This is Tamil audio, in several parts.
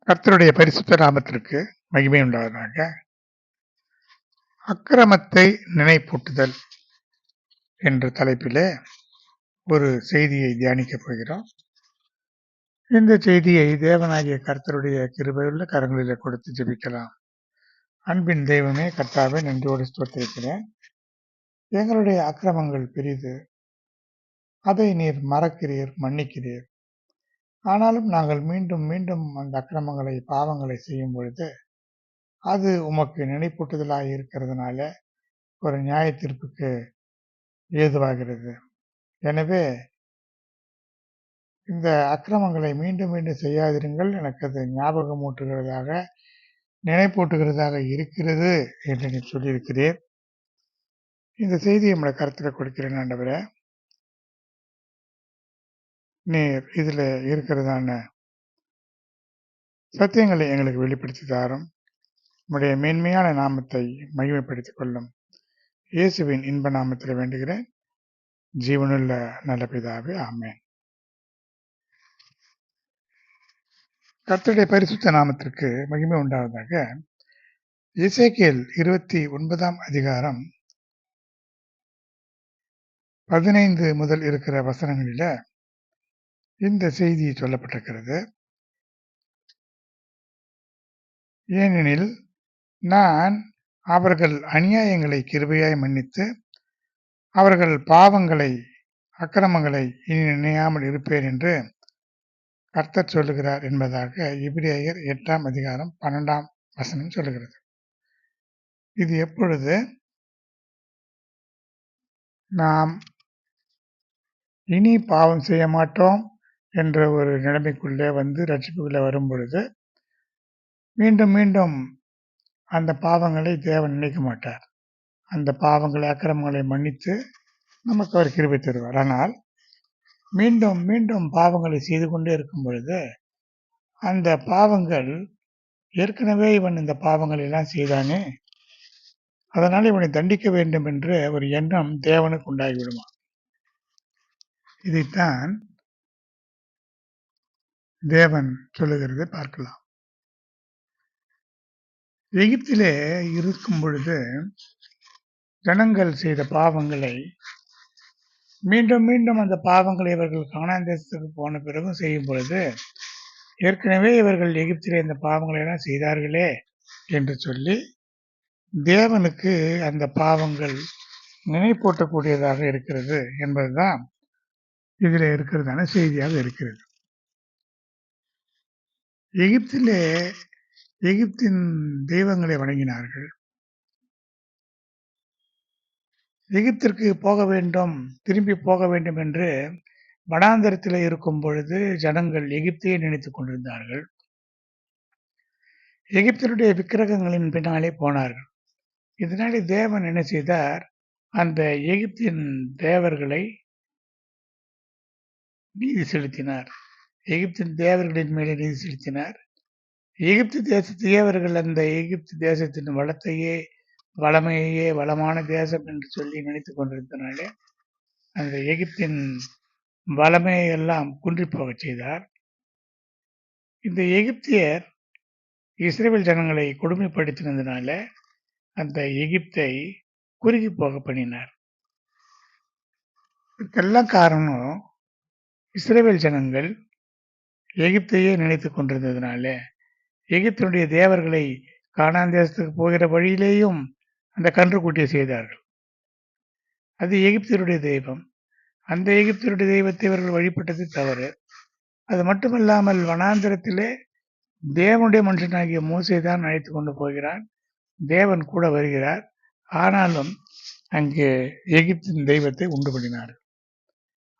கர்த்தருடைய பரிசுத்த நாமத்திற்கு மகிமை உண்டாவதாக. அக்கிரமத்தை நினைப்பூட்டுதல் என்ற தலைப்பிலே ஒரு செய்தியை தியானிக்கப் போகிறோம். இந்த செய்தியை தேவனாகிய கர்த்தருடைய கிருபையுள்ள கரங்களிலே கொடுத்து ஜெபிக்கலாம். அன்பின் தெய்வமே, கர்த்தாவே, நன்றியோடு ஸ்தோத்திரிக்கிறேன். எங்களுடைய அக்கிரமங்கள் பெரிது, அதை நீர் மறக்கிறீர், மன்னிக்கிறீர். ஆனாலும் நாங்கள் மீண்டும் மீண்டும் அந்த அக்கிரமங்களை, பாவங்களை செய்யும் பொழுது அது உமக்கு நினைப்பூட்டுதலாக இருக்கிறதுனால ஒரு நியாய தீர்ப்புக்கு ஏதுவாகிறது. எனவே இந்த அக்கிரமங்களை மீண்டும் மீண்டும் செய்யாதிருங்கள், எனக்கு அது ஞாபகமூட்டுகிறதாக, நினைப்பூட்டுகிறதாக இருக்கிறது என்று நீ சொல்லியிருக்கிறீர். இந்த செய்தியை நம்முடைய கருத்தில் கொடுக்கிறேன் ஆண்டவரே. நீர் இதில் இருக்கிறதான சத்தியங்களை எங்களுக்கு வெளிப்படுத்தி தாரும். உம்முடைய மேன்மையான நாமத்தை மகிமைப்படுத்திக் கொள்ளும். இயேசுவின் இன்ப நாமத்தில் வேண்டுகிறேன், ஜீவனுள்ள நல்ல பிதாவே, ஆமென். கர்த்தருடைய பரிசுத்த நாமத்திற்கு மகிமை உண்டாவதாக. எசேக்கியேல் 29ஆம் அதிகாரம் 15 முதல் இருக்கிற வசனங்களில இந்த செய்தி சொல்லப்பட்டிருக்கிறது. ஏனெனில் நான் அவர்கள் அநியாயங்களை கிருபையாய் மன்னித்து அவர்கள் பாவங்களை, அக்கிரமங்களை இனி நினையாமல் இருப்பேன் என்று கர்த்தர் சொல்லுகிறார் என்பதாக எபிரேயர் 8ஆம் அதிகாரம் 12ஆம் வசனம் சொல்லுகிறது. இது எப்பொழுது நாம் இனி பாவம் செய்ய மாட்டோம் என்ற ஒரு நிலைமைக்குள்ளே வந்து ரட்சிப்புக்குள்ளே வரும் பொழுது மீண்டும் மீண்டும் அந்த பாவங்களை தேவன் நினைக்க மாட்டார். அந்த பாவங்களை, அக்கிரமங்களை மன்னித்து நமக்கு அவர் கிருபை தருவார். ஆனால் மீண்டும் மீண்டும் பாவங்களை செய்து கொண்டே இருக்கும் பொழுது அந்த பாவங்கள், ஏற்கனவே இவன் இந்த பாவங்களை எல்லாம் செய்தானே, அதனால் இவனை தண்டிக்க வேண்டும் என்ற ஒரு எண்ணம் தேவனுக்கு உண்டாகிவிடுமா. இதைத்தான் தேவன் சொல்லுகிறதை பார்க்கலாம். எகிப்திலே இருக்கும் பொழுது ஜனங்கள் செய்த பாவங்களை மீண்டும் மீண்டும் அந்த பாவங்களை இவர்கள் கானான் தேசத்துக்கு போன பிறகும் செய்யும் பொழுது, ஏற்கனவே இவர்கள் எகிப்திலே இந்த பாவங்களை எல்லாம் செய்தார்களே என்று சொல்லி தேவனுக்கு அந்த பாவங்கள் நினைப்பூட்டக்கூடியதாக இருக்கிறது என்பதுதான் இதில் இருக்கிறதான செய்தியாக இருக்கிறது. எகிப்திலே எகிப்தின் தெய்வங்களை வணங்கினார்கள். எகிப்திற்கு போக வேண்டும், திரும்பி போக வேண்டும் என்று வனாந்தரத்தில் இருக்கும் பொழுது ஜனங்கள் எகிப்தையே நினைத்துக் கொண்டிருந்தார்கள். எகிப்தினுடைய விக்கிரகங்களின் பின்னாலே போனார்கள். இதனாலே தேவன் என்ன செய்தார், அந்த எகிப்தின் தேவர்களை நீதி செலுத்தினார். எகிப்தின் தேவர்களின் மேலே நீதி செலுத்தினார். எகிப்து தேச தேவர்கள் அந்த எகிப்து தேசத்தின் வளமையே வளமான தேசம் என்று சொல்லி நினைத்து கொண்டிருந்தனாலே அந்த எகிப்தின் வளமையை எல்லாம் குன்றி போக செய்தார். இந்த எகிப்தியர் இஸ்ரவேல் ஜனங்களை கொடுமைப்படுத்தினதுனால அந்த எகிப்தை குறுகி போக பண்ணினார். இதுக்கெல்லாம் காரணம் இஸ்ரவேல் ஜனங்கள் எகிப்தையே நினைத்து கொண்டிருந்ததுனால எகிப்தினுடைய தேவர்களை கானான் தேசத்துக்கு போகிற வழியிலேயும் அந்த கன்றுக்குட்டியை செய்தார்கள். அது எகிப்தியருடைய தெய்வம். அந்த எகிப்தியருடைய தெய்வத்தை இவர்கள் வழிபட்டது தவறு. அது மட்டுமல்லாமல் வனாந்திரத்திலே தேவனுடைய மனுஷனாகிய மோசே தான் அழைத்து கொண்டு போகிறான். தேவன் கூட வருகிறார். ஆனாலும் அங்கே எகிப்தின் தெய்வத்தை உண்டு பண்ணினார்கள்.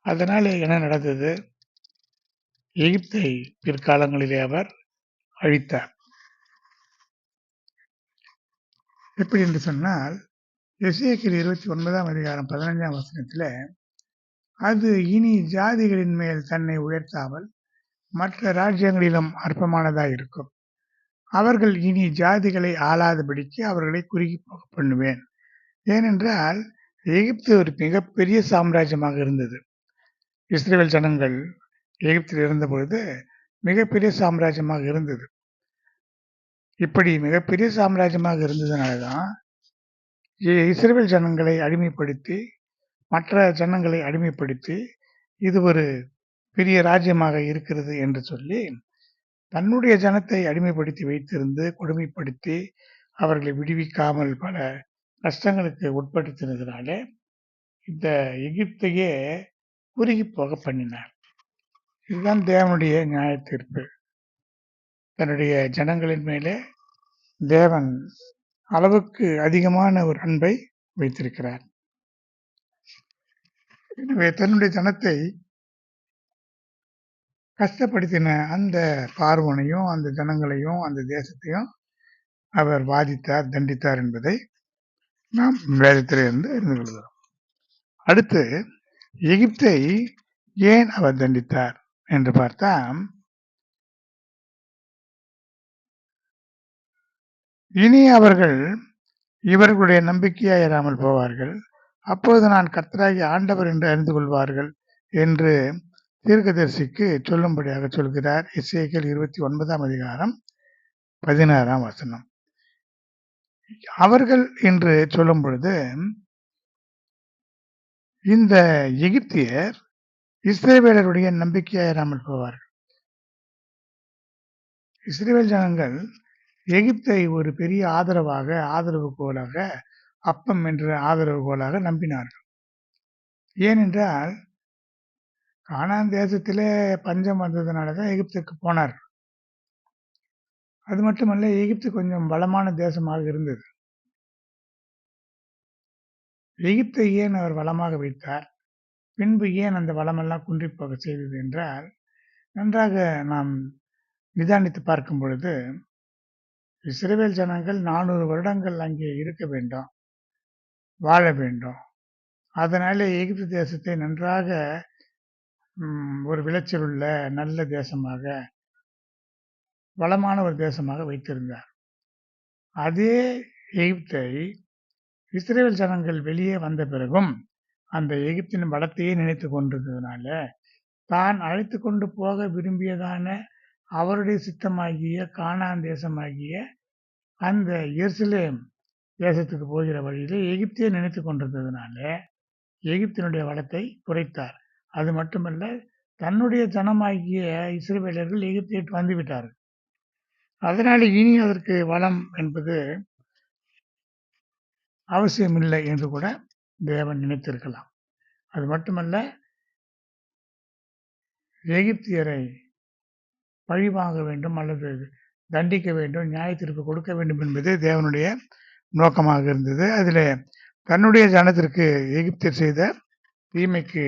அதனாலே என்ன நடந்தது, எகிப்தை பிற்காலங்களிலே அவர் அழித்தார். எப்படி என்று சொன்னால், எசேக்கியேல் 29ஆம் அதிகாரம் 15ஆம் வசனத்தில், அது இனி ஜாதிகளின் மேல் தன்னை உயர்த்தாமல் மற்ற ராஜ்யங்களிலும் அற்பமானதாக இருக்கும். அவர்கள் இனி ஜாதிகளை ஆளாதபடிக்கு அவர்களை குறுகி போக பண்ணுவேன். ஏனென்றால் எகிப்து ஒரு மிகப்பெரிய சாம்ராஜ்யமாக இருந்தது. இஸ்ரவேல் ஜனங்கள் எகிப்தில் இருந்த பொழுது மிகப்பெரிய சாம்ராஜ்யமாக இருந்தது. இப்படி மிகப்பெரிய சாம்ராஜ்யமாக இருந்ததுனால தான் இஸ்ரவேல் ஜனங்களை அடிமைப்படுத்தி மற்ற ஜனங்களை அடிமைப்படுத்தி இது ஒரு பெரிய ராஜ்யமாக இருக்கிறது என்று சொல்லி தன்னுடைய ஜனத்தை அடிமைப்படுத்தி வைத்திருந்து கொடுமைப்படுத்தி அவர்களை விடுவிக்காமல் பல கஷ்டங்களுக்கு உட்படுத்தினதுனாலே இந்த எகிப்தையே குறுகி போக பண்ணினார். இதுதான் தேவனுடைய நியாய தீர்ப்பு. தன்னுடைய ஜனங்களின் மேலே தேவன் அளவுக்கு அதிகமான ஒரு அன்பை வைத்திருக்கிறார். எனவே தன்னுடைய ஜனத்தை கஷ்டப்படுத்தின அந்த பார்வோனையும் அந்த ஜனங்களையும் அந்த தேசத்தையும் அவர் வாதித்தார், தண்டித்தார் என்பதை நாம் வேதத்திலிருந்து அறிந்து கொள்கிறோம். அடுத்து எகிப்தை ஏன் அவர் தண்டித்தார் என்று பார்த்தா, இனி அவர்கள் இவர்களுடைய நம்பிக்கையாய் இராமல் போவார்கள், அப்போது நான் கர்த்தராகிய ஆண்டவர் என்று அறிந்து கொள்வார்கள் என்று தீர்க்கதரிசிக்கு சொல்லும்படியாக சொல்கிறார். எசேக்கியேல் 29ஆம் அதிகாரம் 16ஆம் வசனம். அவர்கள் என்று சொல்லும் பொழுது இந்த எகிப்தியர் இஸ்ரவேலருடைய நம்பிக்கையாயிராமல் போவார்கள். இஸ்ரவேல் ஜனங்கள் எகிப்தை ஒரு பெரிய ஆதரவுகோலாக அப்பம் என்ற ஆதரவுகோலாக நம்பினார்கள். ஏனென்றால் கானான் தேசத்திலே பஞ்சம் வந்ததுனால தான் எகிப்துக்கு போனார். அது மட்டுமல்ல, எகிப்து கொஞ்சம் பலமான தேசமாக இருந்தது. எகிப்தை ஏன் அவர் வளமாக வைத்தார், பின்பு ஏன் அந்த வளமெல்லாம் குன்றிப்போக செய்தது என்றால், நன்றாக நாம் நிதானித்து பார்க்கும் பொழுது இஸ்ரவேல் ஜனங்கள் 400 வருடங்கள் அங்கே இருக்க வேண்டும், வாழ வேண்டும். அதனாலே எகிப்து தேசத்தை நன்றாக ஒரு விளைச்சல் உள்ள நல்ல தேசமாக, வளமான ஒரு தேசமாக வைத்திருந்தார். அதே எகிப்தை இஸ்ரவேல் ஜனங்கள் வெளியே வந்த பிறகும் அந்த எகிப்தின் பலத்தையே நினைத்து கொண்டிருந்ததுனால தான் அழைத்து கொண்டு போக விரும்பியதான அவருடைய சித்தமாகிய கானான் தேசமாகிய அந்த எருசலேம் தேசத்துக்கு போகிற வழியிலே எகிப்தியை நினைத்து கொண்டிருந்ததுனால எகிப்தினுடைய வளத்தை குறைத்தார். அது மட்டுமல்ல, தன்னுடைய ஜனமாகிய இஸ்ரவேலர்கள் எகிப்தை விட்டு வந்துவிட்டார்கள். அதனால இனி அதற்கு வளம் என்பது அவசியமில்லை என்று கூட தேவன் நினைத்திருக்கலாம். அது மட்டுமல்ல, எகிப்தியரை பழிவாங்க வேண்டும் அல்லது தண்டிக்க வேண்டும், நியாய தீர்ப்பு கொடுக்க வேண்டும் என்பது தேவனுடைய நோக்கமாக இருந்தது. அதில் தன்னுடைய ஜனத்திற்கு எகிப்தியர் செய்த தீமைக்கு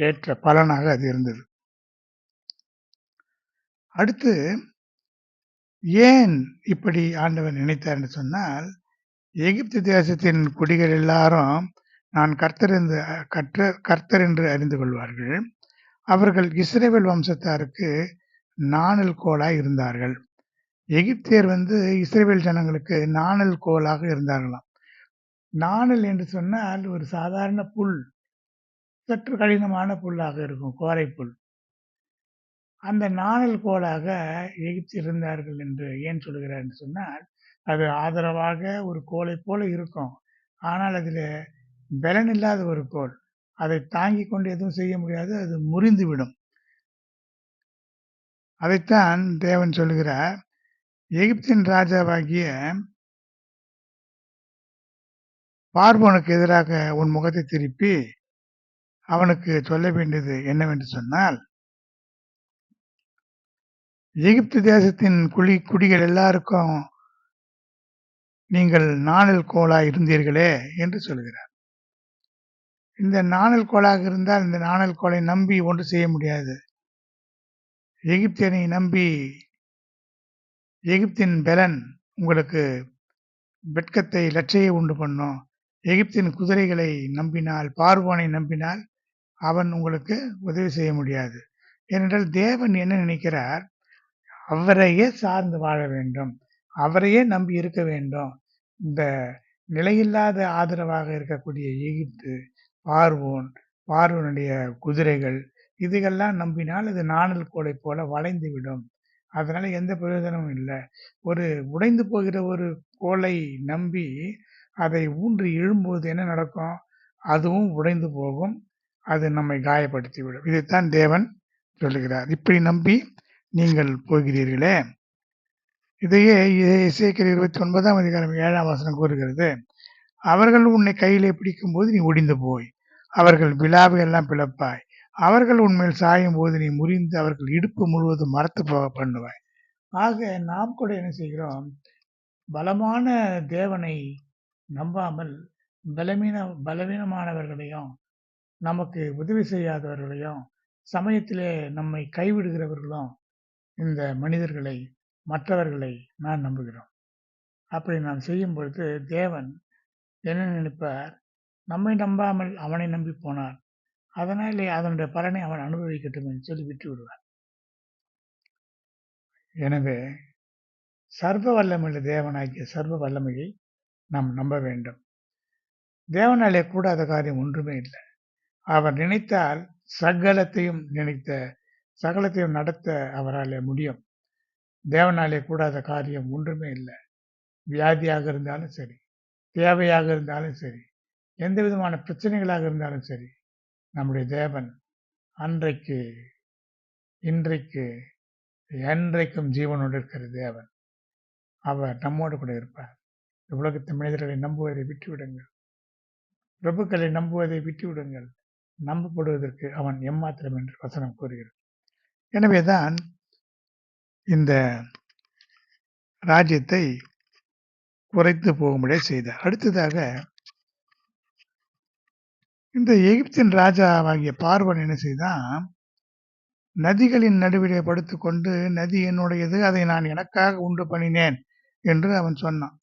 ஏற்ற பலனாக அது இருந்தது. அடுத்து ஏன் இப்படி ஆண்டவர் நினைத்தார் என்று சொன்னால், எகிப்து தேசத்தின் குடிகள் எல்லாரும் நான் கர்த்தர் என்று அறிந்து கொள்வார்கள். அவர்கள் இஸ்ரவேல் வம்சத்தாருக்கு நாணல் கோலாய் இருந்தார்கள். எகிப்தியர் இஸ்ரவேல் ஜனங்களுக்கு நாணல் கோலாக இருந்தார்களாம். நாணல் என்று சொன்னால் ஒரு சாதாரண புல், சற்று கடினமான புல்லாக இருக்கும், கோரை புல். அந்த நாணல் கோலாக எகிப்தியர் இருந்தார்கள் என்று ஏன் சொல்கிறார் என்று சொன்னால், அது ஆதரவாக ஒரு கோலை போல இருக்கும், ஆனால் அதில் பலன் இல்லாத ஒரு கோல். அதை தாங்கி கொண்டு எதுவும் செய்ய முடியாது, அது முறிந்துவிடும். அதைத்தான் தேவன் சொல்கிறார், எகிப்தின் ராஜாவாகிய பார்வோனுக்கு எதிராக உன் முகத்தை திருப்பி அவனுக்கு சொல்ல வேண்டியது என்னவென்று சொன்னால், எகிப்து தேசத்தின் குடிகள் எல்லாருக்கும் நீங்கள் நாணல் கோலாய் இருந்தீர்களே என்று சொல்கிறார். இந்த நாணல் கோலாக இருந்தால் இந்த நாணல் கோலை நம்பி ஒன்று செய்ய முடியாது. எகிப்தியனை நம்பி எகிப்தின் பலன் உங்களுக்கு வெட்கத்தை, லட்சையை உண்டு பண்ணும். எகிப்தின் குதிரைகளை நம்பினால், பார்வோனை நம்பினால் அவன் உங்களுக்கு உதவி செய்ய முடியாது. ஏனென்றால் தேவன் என்ன நினைக்கிறார், அவரையே சார்ந்து வாழ வேண்டும், அவரையே நம்பி இருக்க வேண்டும். இந்த நிலையில்லாத ஆதரவாக இருக்கக்கூடிய எகிப்து, பார்வோனுடைய குதிரைகள், இதுகெல்லாம் நம்பினால் அது நாணல் கோலை போல வளைந்து விடும். அதனால எந்த பிரயோஜனமும் இல்ல. ஒரு உடைந்து போகிற ஒரு கோலை நம்பி அதை ஊன்றி எழும்போது என்ன நடக்கும்? அதுவும் உடைந்து போகும். அது நம்மை காயப்படுத்திவிடும். இதைத்தான் தேவன் சொல்லுகிறார். இப்படி நம்பி நீங்கள் போகிறீர்களே! இதையே எசேக்கியேல் 29ஆம் அதிகாரம் 7ஆம் வசனம் கூறுகிறது. அவர்கள் உன்னை கையிலே பிடிக்கும்போது நீ ஒடிந்து போய், அவர்கள் விலாவை எல்லாம் பிளப்பாய். அவர்கள் உன்மேல் சாயும்போது நீ முறிந்து அவர்கள் இடுப்பு முழுவதும் மரத்து போக பண்ணுவாய். ஆக நாம் கூட என்ன செய்கிறோம்? பலமான தேவனை நம்பாமல் பலவீனமானவர்களையும், நமக்கு உதவி செய்யாதவர்களையும், சமயத்திலே நம்மை கைவிடுகிறவர்களும் இந்த மனிதர்களை, மற்றவர்களை நான் நம்புகிறோம். அப்படி நாம் செய்யும் பொழுது தேவன் என்ன நினைப்பார்? நம்மை நம்பாமல் அவனை நம்பி போனார். அதனாலே அதனுடைய பலனை அவன் அனுபவிக்கட்டும் என்று சொல்லி விட்டு விடுவார். எனவே சர்வ வல்லமையுள்ள தேவனாகிய சர்வ வல்லமையை நாம் நம்ப வேண்டும். தேவனாலே கூடாத காரியம் ஒன்றுமே இல்லை. அவர் நினைத்தால் சகலத்தையும் நடத்த அவராலே முடியும். தேவனாலே கூடாத காரியம் ஒன்றுமே இல்லை. வியாதியாக இருந்தாலும் சரி, தேவையாக இருந்தாலும் சரி, எந்த விதமான பிரச்சனைகளாக இருந்தாலும் சரி, நம்முடைய தேவன் அன்றைக்கு, இன்றைக்கு, என்றைக்கும் ஜீவனோடு இருக்கிற தேவன். அவர் நம்மோடு கூட இருப்பார். உலகத்து மனிதர்களை நம்புவதை விட்டுவிடுங்கள். பிரபுக்களை நம்புவதை விட்டுவிடுங்கள். நம்பப்படுவதற்கு அவன் எம்மாத்திரம் என்று வசனம் கூறுகிறது. எனவேதான் இந்த ராஜ்யத்தை குறைத்து போகும்படியே செய்தார். அடுத்ததாக இந்த எகிப்தின் ராஜாவாகிய பார்வோன் என்ன செய்தான்? நதிகளின் நடுவிலே படுத்துக்கொண்டு, நதி என்னுடையது, அதை நான் எனக்காக உண்டு பண்ணினேன் என்று அவன் சொன்னான்.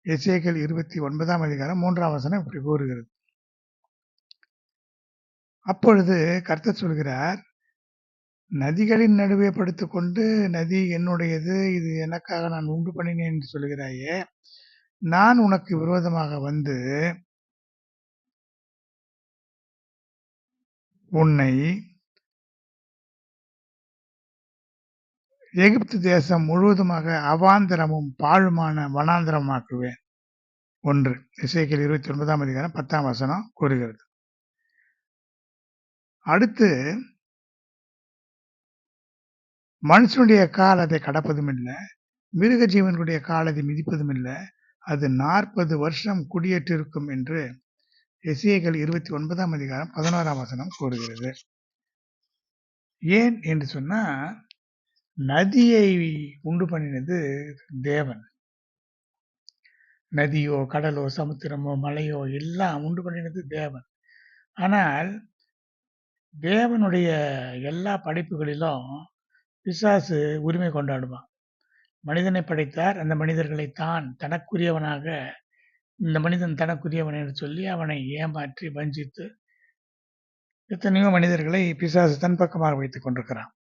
எசேக்கியேல் 29ஆம் அதிகாரம் 3ஆம் வசனம் இப்படி கூறுகிறது. அப்பொழுது கர்த்தர் சொல்கிறார், நதிகளின் நடுவே படுத்துக்கொண்டு, நதி என்னுடையது, இது எனக்காக நான் உண்டு பண்ணினேன் என்று சொல்கிறாயே, நான் உனக்கு விரோதமாக வந்து உன்னை எகிப்து தேசம் முழுவதுமாக அவாந்தரமும் பாழுமான வனாந்தரமாக்குவேன். 1 எசேக்கியேல் 29ஆம் அதிகாரம் 10ஆம் வசனம் கூறுகிறது. அடுத்து, மனுஷனுடைய கால் அதை கடப்பதும் இல்லை, மிருக ஜீவனுடைய கால் அதை மிதிப்பதும் இல்லை, அது 40 வருஷம் குடியேற்றிருக்கும் என்று எசேக்கியேல் 29ஆம் அதிகாரம் 11ஆம் வசனம் கூறுகிறது. ஏன் என்று சொன்னா, நதியை உண்டு பண்ணினது தேவன். நதியோ, கடலோ, சமுத்திரமோ, மலையோ எல்லாம் உண்டு பண்ணினது தேவன். ஆனால் தேவனுடைய எல்லா படைப்புகளிலும் பிசாசு உரிமை கொண்டாடுவான். மனிதனை படைத்தார். அந்த மனிதர்களை தான் தனக்குரியவனாக, இந்த மனிதன் தனக்குரியவன் என்று சொல்லி அவனை ஏமாற்றி வஞ்சித்து எத்தனையோ மனிதர்களை பிசாசு தன் பக்கமாக வைத்துக் கொண்டிருக்கிறான்.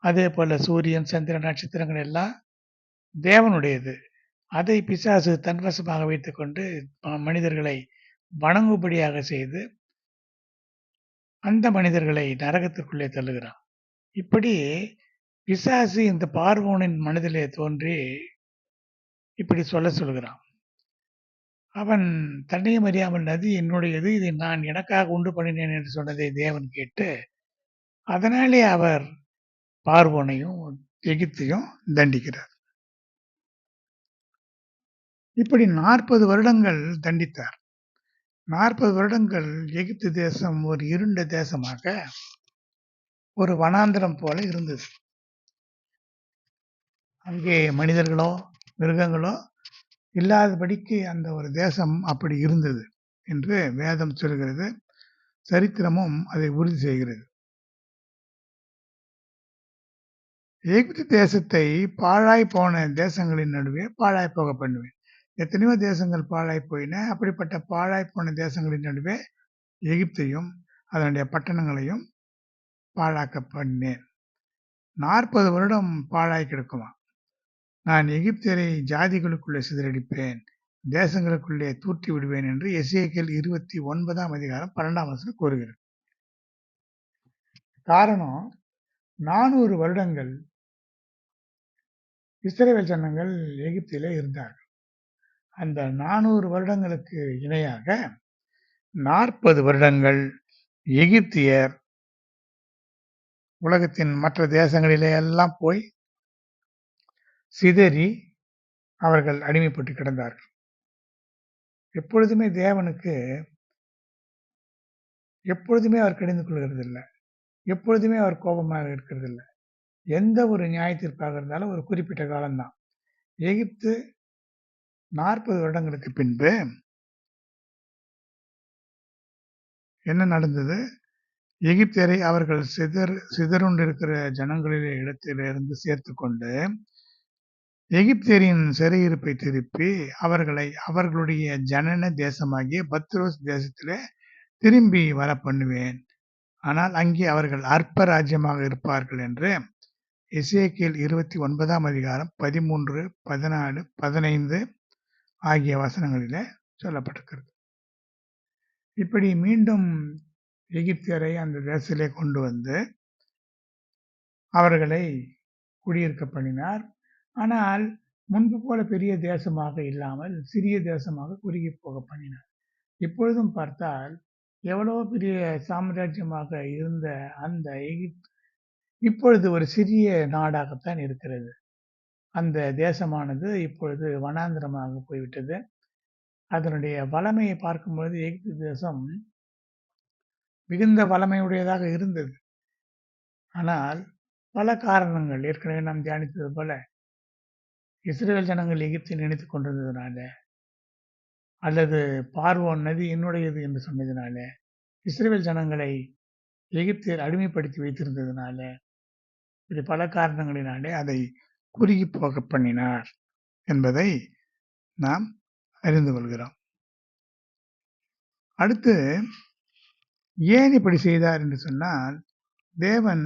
அதே போல சூரியன், சந்திரன், நட்சத்திரங்கள் எல்லாம் தேவனுடையது. அதை பிசாசு தன் வசமாக வைத்துக்கொண்டு மனிதர்களை வணங்கும்படியாக செய்து அந்த மனிதர்களை நரகத்திற்குள்ளே தள்ளுகிறான். இப்படி பிசாசு இந்த பார்வோனின் மனதிலே தோன்றி இப்படி சொல்லுகிறான். அவன் தன்னையும் அறியாமல் நதி என்னுடையது, இதை நான் எனக்காக உண்டு பண்ணினேன் என்று சொன்னதை தேவன் கேட்டு, அதனாலே அவர் பார்வோனையும் எகிப்தையும் தண்டிக்கிறார். இப்படி 40 வருடங்கள் தண்டித்தார். 40 வருடங்கள் எகிப்து தேசம் ஒரு இருண்ட தேசமாக, ஒரு வனாந்தரம் போல இருந்தது. அங்கே மனிதர்களோ மிருகங்களோ இல்லாதபடிக்கு அந்த ஒரு தேசம் அப்படி இருந்தது என்று வேதம் சொல்கிறது. சரித்திரமும் அதை உறுதி செய்கிறது. எகிப்து தேசத்தை பாழாய் போன தேசங்களின் நடுவே பாழாய் போக பண்ணுவேன். எத்தனையோ தேசங்கள் பாழாய் போயின. அப்படிப்பட்ட பாழாய் போன தேசங்களின் நடுவே எகிப்தையும் அதனுடைய பட்டணங்களையும் பாழாக்க பண்ணேன். 40 வருடம் பாழாய் கிடக்குமா. நான் எகிப்தியரை ஜாதிகளுக்குள்ளே சிதறடிப்பேன், தேசங்களுக்குள்ளே தூற்றி விடுவேன் என்று எசேக்கியேல் 29ஆம் அதிகாரம் 12ஆம் வசனம் கூறுகிறது. காரணம், 400 வருடங்கள் இஸ்ரவேல் ஜனங்கள் எகிப்திலே இருந்தார்கள். அந்த 400 வருடங்களுக்கு இணையாக 40 வருடங்கள் எகிப்தியர் உலகத்தின் மற்ற தேசங்களிலே எல்லாம் போய் சிதறி அவர்கள் அடிமைப்பட்டு கிடந்தார்கள். எப்பொழுதுமே தேவனுக்கு எப்பொழுதுமே அவர் கடிந்து கொள்கிறதில்லை. எப்பொழுதுமே அவர் கோபமாக இருக்கிறதில்லை. எந்த ஒரு நியாயத்தீர்ப்பாக இருந்தாலும் ஒரு குறிப்பிட்ட காலம்தான். எகிப்து 40 வருடங்களுக்கு பின்பு என்ன நடந்தது? எகிப்தியரை அவர்கள் சிதறுண்டிருக்கிற ஜனங்களிலே இடத்திலிருந்து சேர்த்து கொண்டு எகிப்தியரின் சிறையிருப்பை திருப்பி அவர்களை அவர்களுடைய ஜனன தேசமாகிய பத்ரோஸ் தேசத்திலே திரும்பி வர பண்ணுவேன். ஆனால் அங்கே அவர்கள் அற்ப ராஜ்யமாக இருப்பார்கள் என்று எசேக்கியேல் 29ஆம் அதிகாரம் 13, 14, 15 ஆகிய வசனங்களிலே சொல்லப்பட்டிருக்கிறது. இப்படி மீண்டும் எகிப்தியரை அந்த தேசத்திலே கொண்டு வந்து அவர்களை குடியிருக்க பண்ணினார். ஆனால் முன்பு போல பெரிய தேசமாக இல்லாமல் சிறிய தேசமாக குறுகி போக பண்ணினார். இப்பொழுதும் பார்த்தால் எவ்வளவு பெரிய சாம்ராஜ்யமாக இருந்த அந்த எகிப்து இப்பொழுது ஒரு சிறிய நாடாகத்தான் இருக்கிறது. அந்த தேசமானது இப்பொழுது வனாந்திரமாக போய்விட்டது. அதனுடைய வளமையை பார்க்கும்பொழுது எகிப்து தேசம் மிகுந்த வளமையுடையதாக இருந்தது. ஆனால் பல காரணங்கள் ஏற்கனவே நாம் தியானித்தது போல இஸ்ரேல் ஜனங்கள் எகிப்தை நினைத்துக் கொண்டிருந்ததுனால, அல்லது பார்வோன் நதி என்னுடையது என்று சொன்னதினால, இஸ்ரேல் ஜனங்களை எகிப்தியர் அடிமைப்படுத்தி வைத்திருந்ததினால, இப்படி பல காரணங்களினாலே அதை குறுகி போக பண்ணினார் என்பதை நாம் அறிந்து கொள்கிறோம். அடுத்து ஏன் இப்படி செய்தார் என்று சொன்னால், தேவன்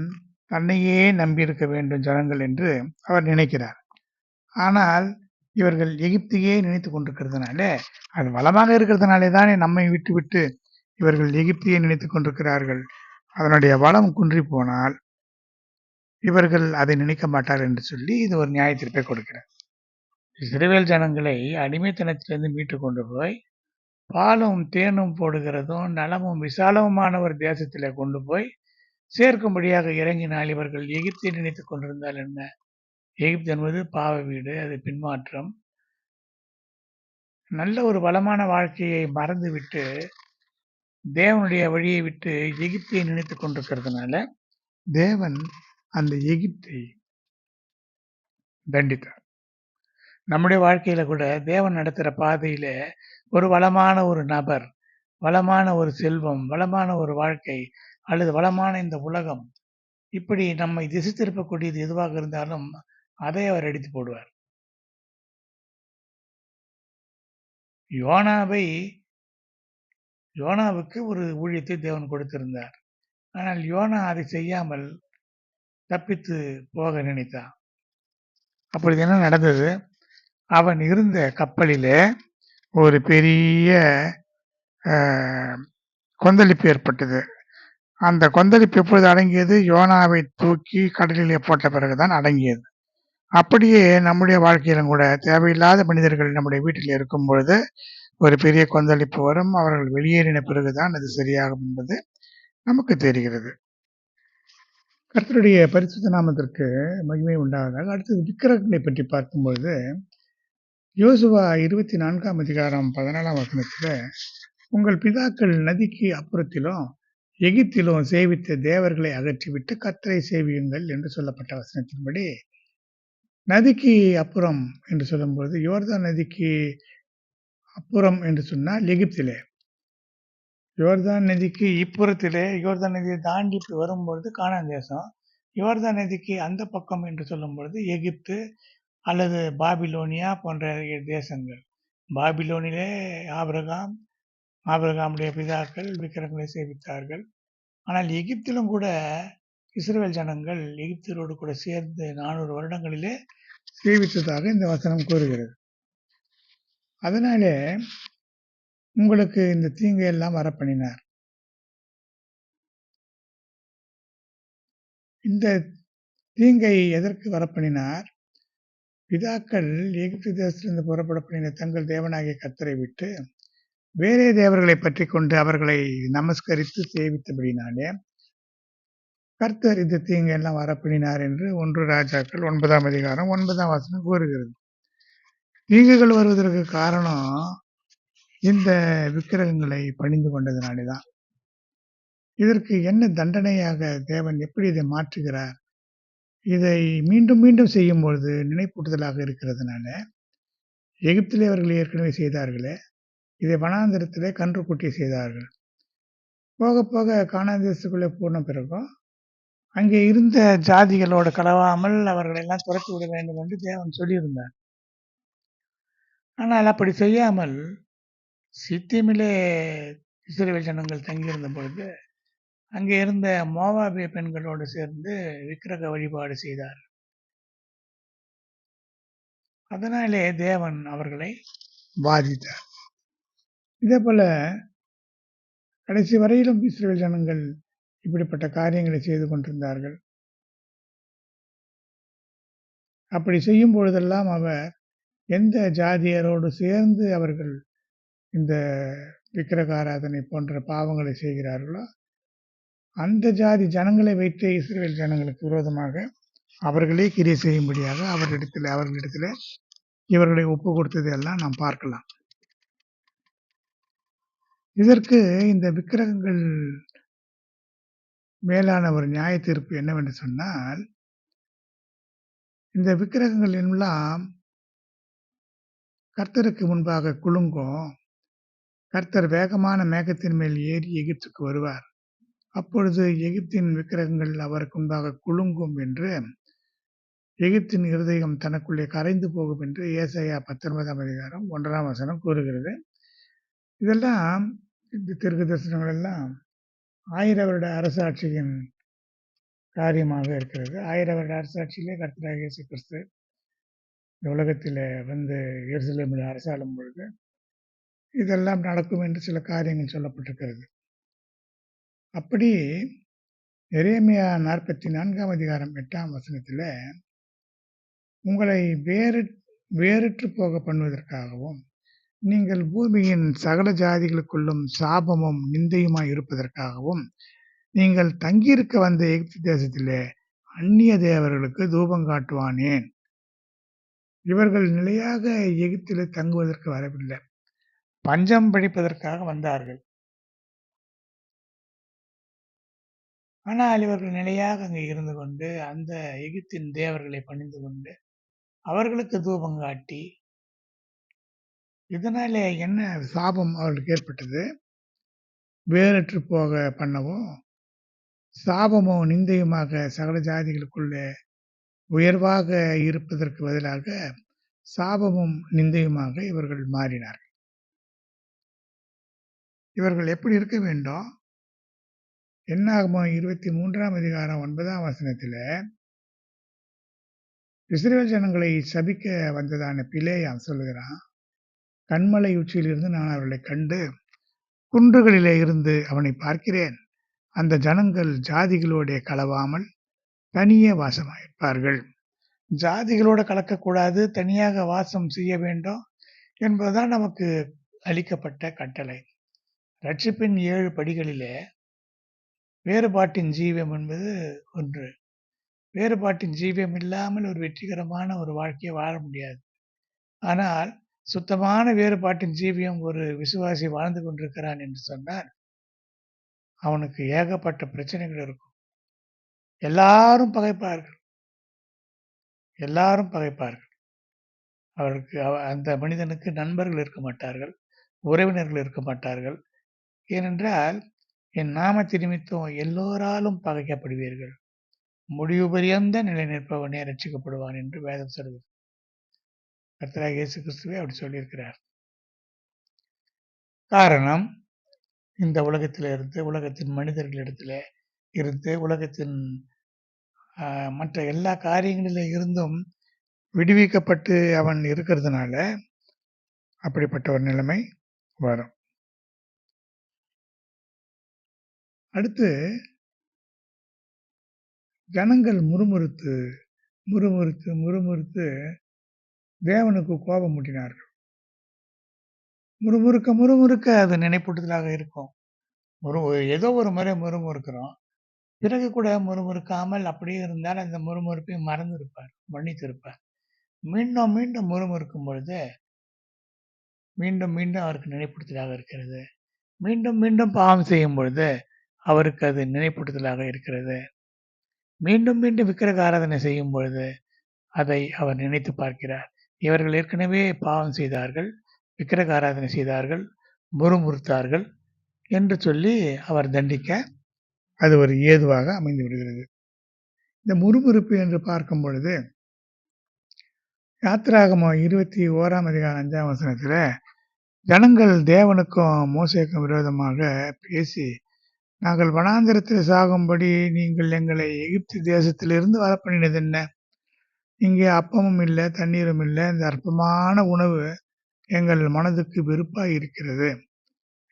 தன்னையே நம்பியிருக்க வேண்டும் ஜனங்கள் என்று அவர் நினைக்கிறார். ஆனால் இவர்கள் எகிப்தையே நினைத்து கொண்டிருக்கிறதுனால, அது வளமாக இருக்கிறதுனாலே தானே நம்மை விட்டு இவர்கள் எகிப்தையே நினைத்து கொண்டிருக்கிறார்கள். அதனுடைய வளம் குன்றி போனால் இவர்கள் அதை நினைக்க மாட்டார் என்று சொல்லி இது ஒரு நியாய தீர்ப்பை கொடுக்கிறார். இஸ்ரவேல் ஜனங்களை அடிமைத்தனத்திலிருந்து மீட்டு கொண்டு போய் பாலும் தேனும் போடுகிறதும் நலமும் விசாலமுமான ஒரு தேசத்திலே கொண்டு போய் சேர்க்கும்படியாக இறங்கினால் இவர்கள் எகிப்தை நினைத்து கொண்டிருந்தால் என்ன? எகிப்து என்பது பாவ வீடு, அது பின்மாற்றம். நல்ல ஒரு வளமான வாழ்க்கையை மறந்துவிட்டு தேவனுடைய வழியை விட்டு எகிப்தை நினைத்து கொண்டிருக்கிறதுனால தேவன் அந்த எகிப்தை தண்டித்தார். நம்முடைய வாழ்க்கையில கூட தேவன் நடத்துகிற பாதையில ஒரு வளமான ஒரு நபர், வளமான ஒரு செல்வம், வளமான ஒரு வாழ்க்கை அல்லது வளமான இந்த உலகம், இப்படி நம்மை திசை திருப்பக்கூடியது எதுவாக இருந்தாலும் அதை அவர் அடித்து போடுவார். யோனாவுக்கு ஒரு ஊழியத்தை தேவன் கொடுத்திருந்தார். ஆனால் யோனா அதை செய்யாமல் தப்பித்து போக நினைத்தான். அப்பொழுது என்ன நடந்தது? அவன் இருந்த கப்பலிலே ஒரு பெரிய கொந்தளிப்பு ஏற்பட்டது. அந்த கொந்தளிப்பு எப்பொழுது அடங்கியது? யோனாவை தூக்கி கடலிலே போட்ட பிறகுதான் அடங்கியது. அப்படியே நம்முடைய வாழ்க்கையிலும் கூட தேவையில்லாத மனிதர்கள் நம்முடைய வீட்டில் இருக்கும் பொழுது ஒரு பெரிய கொந்தளிப்பு வரும். அவர்கள் வெளியேறின பிறகுதான் அது சரியாகும் என்பது நமக்கு தெரிகிறது. கர்த்தருடைய பரிசுத்த நாமத்திற்கு மகிமை உண்டாவதாக. அடுத்தது விக்கிரகங்களை பற்றி பார்க்கும்பொழுது யோசுவா 24ஆம் அதிகாரம் 14ஆம் வசனத்துல, உங்கள் பிதாக்கள் நதிக்கு அப்புறத்திலும் எகிப்திலும் சேவித்த தேவர்களை அகற்றிவிட்டு கர்த்தரை சேவியுங்கள் என்று சொல்லப்பட்ட வசனத்தின்படி, நதிக்கு அப்புறம் என்று சொல்லும்போது யோர்தான் நதிக்கு அப்புறம் என்று சொன்னால் எகிப்திலே, யோர்தான் நதிக்கு இப்புறத்திலே, யோர்தான் நதியை தாண்டி வரும்பொழுது கானான் தேசம், யோர்தான் நதிக்கு அந்த பக்கம் என்று சொல்லும் பொழுது எகிப்து அல்லது பாபிலோனியா போன்ற தேசங்கள். பாபிலோனிலே ஆபிரகாமுடைய பிதாக்கள் விக்கிரகங்களை சேவித்தார்கள். ஆனால் எகிப்திலும் கூட இஸ்ரவேல் ஜனங்கள் எகிப்தியரோடு கூட சேர்ந்து 400 வருடங்களிலே சேவித்ததாக இந்த வசனம் கூறுகிறது. அதனாலே உங்களுக்கு இந்த தீங்கை எல்லாம் வரப்பண்ணினார். இந்த தீங்கை எதற்கு வரப்பண்ணினார்? பிதாக்கள் எகிப்து தேசத்திலிருந்து புறப்பட பண்ணின தங்கள் தேவனாகிய கர்த்தரை விட்டு வேறே தேவர்களை பற்றி கொண்டு அவர்களை நமஸ்கரித்து சேவித்தபடினாலே கர்த்தர் இந்த தீங்கு எல்லாம் வரப்பண்ணினார் என்று 1 ராஜாக்கள் 9ஆம் அதிகாரம் 9ஆம் வசனம் கூறுகிறது. தீங்குகள் வருவதற்கு காரணம் இந்த விக்கிரகங்களை பணிந்து கொண்டதினாலேதான். இதற்கு என்ன தண்டனையாக தேவன் எப்படி இதை மாற்றுகிறார்? இதை மீண்டும் மீண்டும் செய்யும் பொழுது நினைப்பூட்டுதலாக இருக்கிறதுனால, எகிப்திலே அவர்கள் ஏற்கனவே செய்தார்களே, இதை வனாந்திரத்திலே கன்றுக்குட்டி செய்தார்கள். போக போக கானான் தேசத்துக்குள்ளே போன பிறகும் அங்கே இருந்த ஜாதிகளோடு கலவாமல் அவர்களை எல்லாம் துரத்தி விட வேண்டும் என்று தேவன் சொல்லியிருந்தார். ஆனால் அப்படி செய்யாமல் சித்தீமிலே இஸ்ரவேல் ஜனங்கள் தங்கியிருந்த பொழுது அங்கே இருந்த மோவாபிய பெண்களோடு சேர்ந்து விக்கிரக வழிபாடு செய்தார். அதனாலே தேவன் அவர்களை பாதித்தார். இதே போல கடைசி வரையிலும் இஸ்ரவேல் ஜனங்கள் இப்படிப்பட்ட காரியங்களை செய்து கொண்டிருந்தார்கள். அப்படி செய்யும் பொழுதெல்லாம் அவர் எந்த ஜாதியரோடு சேர்ந்து அவர்கள் இந்த விக்கிரக ஆராதனை போன்ற பாவங்களை செய்கிறார்களோ அந்த ஜாதி ஜனங்களை வைத்து இஸ்ரவேல் ஜனங்களுக்கு விரோதமாக அவர்களே கிரியை செய்யும்படியாக அவர்களிடத்தில் இவர்களை ஒப்பு கொடுத்தது எல்லாம் நாம் பார்க்கலாம். இதற்கு இந்த விக்கிரகங்கள் மேலான ஒரு நியாய தீர்ப்பு என்னவென்று சொன்னால், இந்த விக்கிரகங்கள் எல்லாம் கர்த்தருக்கு முன்பாக குலுங்கும். கர்த்தர் வேகமான மேகத்தின் மேல் ஏறி எகிப்துக்கு வருவார். அப்பொழுது எகிப்தின் விக்கிரகங்கள் அவருக்கு முன்பாக குலுங்கும் என்று, எகிப்தின் இருதயம் தனக்குள்ளே கரைந்து போகும் என்று ஏசாயா 19ஆம் அதிகாரம் 1ஆம் வசனம் கூறுகிறது. இதெல்லாம் இந்த தீர்க்க தரிசனங்கள் எல்லாம் 1000 வருட அரசாட்சியின் காரியமாக இருக்கிறது. 1000 வருட அரசாட்சியிலே கர்த்தராகிய இயேசு கிறிஸ்து இந்த உலகத்தில் வந்து எருசலேமில் அரசாளும் பொழுது இதெல்லாம் நடக்கும் என்று சில காரியங்கள் சொல்லப்பட்டிருக்கிறது. அப்படி எரேமியா 44ஆம் அதிகாரம் 8ஆம் வசனத்தில் உங்களை வேறற்று போக பண்ணுவதற்காகவும் நீங்கள் பூமியின் சகல ஜாதிகளுக்குள்ளும் சாபமும் நிந்தையுமாய் இருப்பதற்காகவும் நீங்கள் தங்கியிருக்க வந்த எகிப்து தேசத்திலே அந்நிய தேவர்களுக்கு தூபம் காட்டுவானேன். இவர்கள் நிலையாக எகிப்திலே தங்குவதற்கு வரவில்லை, பஞ்சம் பிடிப்பதற்காக வந்தார்கள். ஆனால் இவர்கள் நிலையாக அங்கே இருந்து கொண்டு அந்த எகிப்தின் தேவர்களை பணிந்து கொண்டு அவர்களுக்கு தூபம் காட்டி, இதனாலே என்ன சாபம் அவர்களுக்கு ஏற்பட்டது? வேறற்று போக பண்ணவும் சாபமோ நிந்தையுமாக சகல ஜாதிகளுக்குள்ளே உயர்வாக இருப்பதற்கு பதிலாக சாபமும் நிந்தையுமாக இவர்கள் மாறினார்கள். இவர்கள் எப்படி இருக்க வேண்டும்? என்னாகுமோ 23ஆம் அதிகாரம் 9ஆம் வசனத்தில் இஸ்ரவேல் ஜனங்களை சபிக்க வந்ததான பிலேயாம் சொல்லுகிறான், கண்மலை உச்சியிலிருந்து நான் அவர்களை கண்டு குன்றுகளிலே இருந்து அவனை பார்க்கிறேன். அந்த ஜனங்கள் ஜாதிகளோட கலவாமல் தனியே வாசமாயிருப்பார்கள். ஜாதிகளோடு கலக்கக்கூடாது, தனியாக வாசம் செய்ய வேண்டும் என்பதுதான் நமக்கு அளிக்கப்பட்ட கட்டளை. ரட்சிப்பின் 7 படிகளிலே வேறுபாட்டின் ஜீவியம் என்பது ஒன்று. வேறுபாட்டின் ஜீவியம் இல்லாமல் ஒரு வெற்றிகரமான ஒரு வாழ்க்கையை வாழ முடியாது. ஆனால் சுத்தமான வேறுபாட்டின் ஜீவியம் ஒரு விசுவாசி வாழ்ந்து கொண்டிருக்கிறான் என்று சொன்னால் அவனுக்கு ஏகப்பட்ட பிரச்சனைகள் இருக்கும். எல்லாரும் பகைப்பார்கள். அவருக்கு அந்த மனிதனுக்கு நண்பர்கள் இருக்க மாட்டார்கள், உறவினர்கள் இருக்க மாட்டார்கள். ஏனென்றால் என் நாமத்து நிமித்தம் எல்லோராலும் பகைக்கப்படுவீர்கள், முடிவு பரியந்த நிலை நிற்பவனே ரட்சிக்கப்படுவான் என்று வேதம் சொல்கிறது. கர்த்தராகிய இயேசு கிறிஸ்துவே அப்படி சொல்லியிருக்கிறார். காரணம், இந்த உலகத்திலிருந்து, உலகத்தின் மனிதர்களிடத்தில் இருந்து, உலகத்தின் மற்ற எல்லா காரியங்களில் இருந்தும் விடுவிக்கப்பட்டு அவன் இருக்கிறதுனால அப்படிப்பட்ட ஒரு நிலைமை வரும். அடுத்து ஜனங்கள் முறுமுறுத்து தேவனுக்கு கோபம் மூட்டினார்கள். முறுமுறுக்க முறுமுறுக்க அது நினைப்பூட்டுதலாக இருக்கும். ஏதோ ஒரு முறை முறுமுறுக்கிறோம். பிறகு கூட முறுமுறுக்காமல் அப்படியே இருந்தால் அந்த முறுமுறுப்பை மறந்திருப்பார், மன்னித்திருப்பார். மீண்டும் மீண்டும் முறுமுறுக்கும் பொழுது மீண்டும் மீண்டும் அவருக்கு நினைப்பூட்டுதலாக இருக்கிறது. மீண்டும் மீண்டும் பாவம் செய்யும் பொழுது அவருக்கு அது நினைப்பூட்டுதலாக இருக்கிறது. மீண்டும் மீண்டும் விக்கிரக ஆராதனை செய்யும் பொழுது அதை அவர் நினைத்து பார்க்கிறார். இவர்கள் ஏற்கனவே பாவம் செய்தார்கள், விக்கிரக ஆராதனை செய்தார்கள், முறுமுறுத்தார்கள் என்று சொல்லி அவர் தண்டிக்க அது ஒரு ஏதுவாக அமைந்து விடுகிறது. இந்த முறுமுறுப்பு என்று பார்க்கும் பொழுது யாத்திராகமம் 21ஆம் அதிகாரம் 5ஆம் வசனத்தில் ஜனங்கள் தேவனுக்கும் மோசேக்கும் விரோதமாக பேசி, நாங்கள் வனாந்திரத்தில் சாகும்படி நீங்கள் எங்களை எகிப்து தேசத்திலிருந்து வரப்பண்ணினது என்ன? இங்கே அப்பமும் இல்லை, தண்ணீரும் இல்லை. இந்த அற்பமான உணவு எங்கள் மனதுக்கு வெறுப்பாய் இருக்கிறது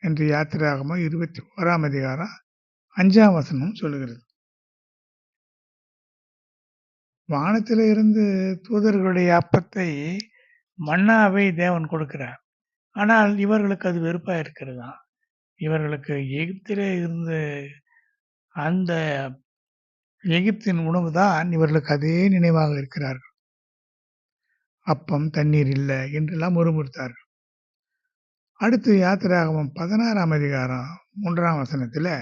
என்று யாத்திராகமம் 21ஆம் அதிகாரம் 5ஆம் வசனம் சொல்லுகிறது. வானத்தில இருந்து தூதர்களுடைய அப்பத்தை, மன்னாவை தேவன் கொடுக்கிறார். ஆனால் இவர்களுக்கு அது வெறுப்பா இருக்கிறதாம். இவர்களுக்கு எகிப்திலே இருந்து அந்த எகிப்தின் உணவு தான் இவர்களுக்கு அதே நினைவாக இருக்கிறார்கள். அப்பம், தண்ணீர் இல்லை என்றெல்லாம் முறுமுறுத்தார்கள். அடுத்து யாத்திராகமம் 16ஆம் அதிகாரம் 3ஆம் வசனத்தில்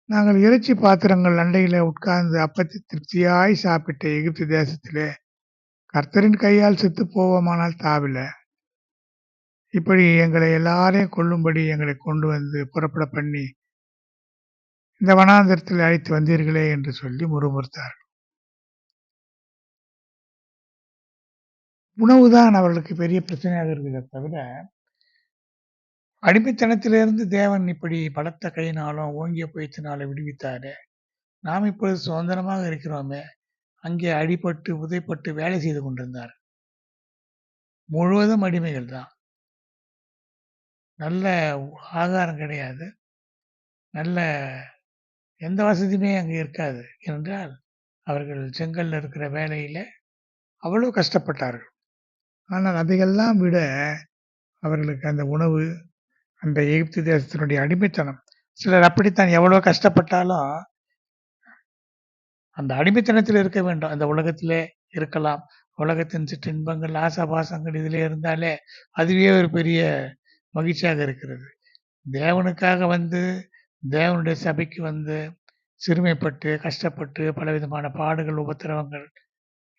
நாங்கள் இறைச்சி பாத்திரங்கள் அண்டையில உட்கார்ந்து அப்பத்தை திருப்தியாய் சாப்பிட்ட எகிப்து தேசத்திலே கர்த்தரின் கையால் செத்து போவோமானால் தாவில, இப்படி எங்களை எல்லாரையும் கொல்லும்படி எங்களை கொண்டு வந்து புறப்பட பண்ணி இந்த வனாந்திரத்தில் அழைத்து வந்தீர்களே என்று சொல்லி முறுமுறுத்தார்கள். உணவுதான் அவர்களுக்கு பெரிய பிரச்சனையாக இருக்கிறத தவிர, அடிமைத்தனத்திலிருந்து தேவன் இப்படி பலத்த கையினாலும் ஓங்கிய புயத்தினாலும் விடுவித்தாரே, நாம் இப்பொழுது சுதந்திரமாக இருக்கிறோமே, அங்கே அடிபட்டு உதைப்பட்டு வேலை செய்து கொண்டிருந்தார். முழுவதும் அடிமைகள் தான். நல்ல ஆகாரம் கிடையாது, நல்ல எந்த வசதியுமே அங்கே இருக்காது. ஏனென்றால் அவர்கள் செங்கல்ல இருக்கிற வேலையில அவ்வளவு கஷ்டப்பட்டார்கள். ஆனால் அதையெல்லாம் விட அவர்களுக்கு அந்த உணவு, அந்த எகிப்து தேசத்தினுடைய அடிமைத்தனம், சிலர் அப்படித்தான் எவ்வளவு கஷ்டப்பட்டாலும் அந்த அடிமைத்தனத்தில் இருக்க வேண்டும். அந்த உலகத்திலே இருக்கலாம். உலகத்தின் சிற்றின்பங்கள், ஆசாபாசங்கள் இதிலே இருந்தாலே அதுவே ஒரு பெரிய மகிழ்ச்சியாக இருக்கிறது. தேவனுக்காக வந்து, தேவனுடைய சபைக்கு வந்து சிறுமைப்பட்டு, கஷ்டப்பட்டு, பலவிதமான பாடுகள், உபத்திரவங்கள்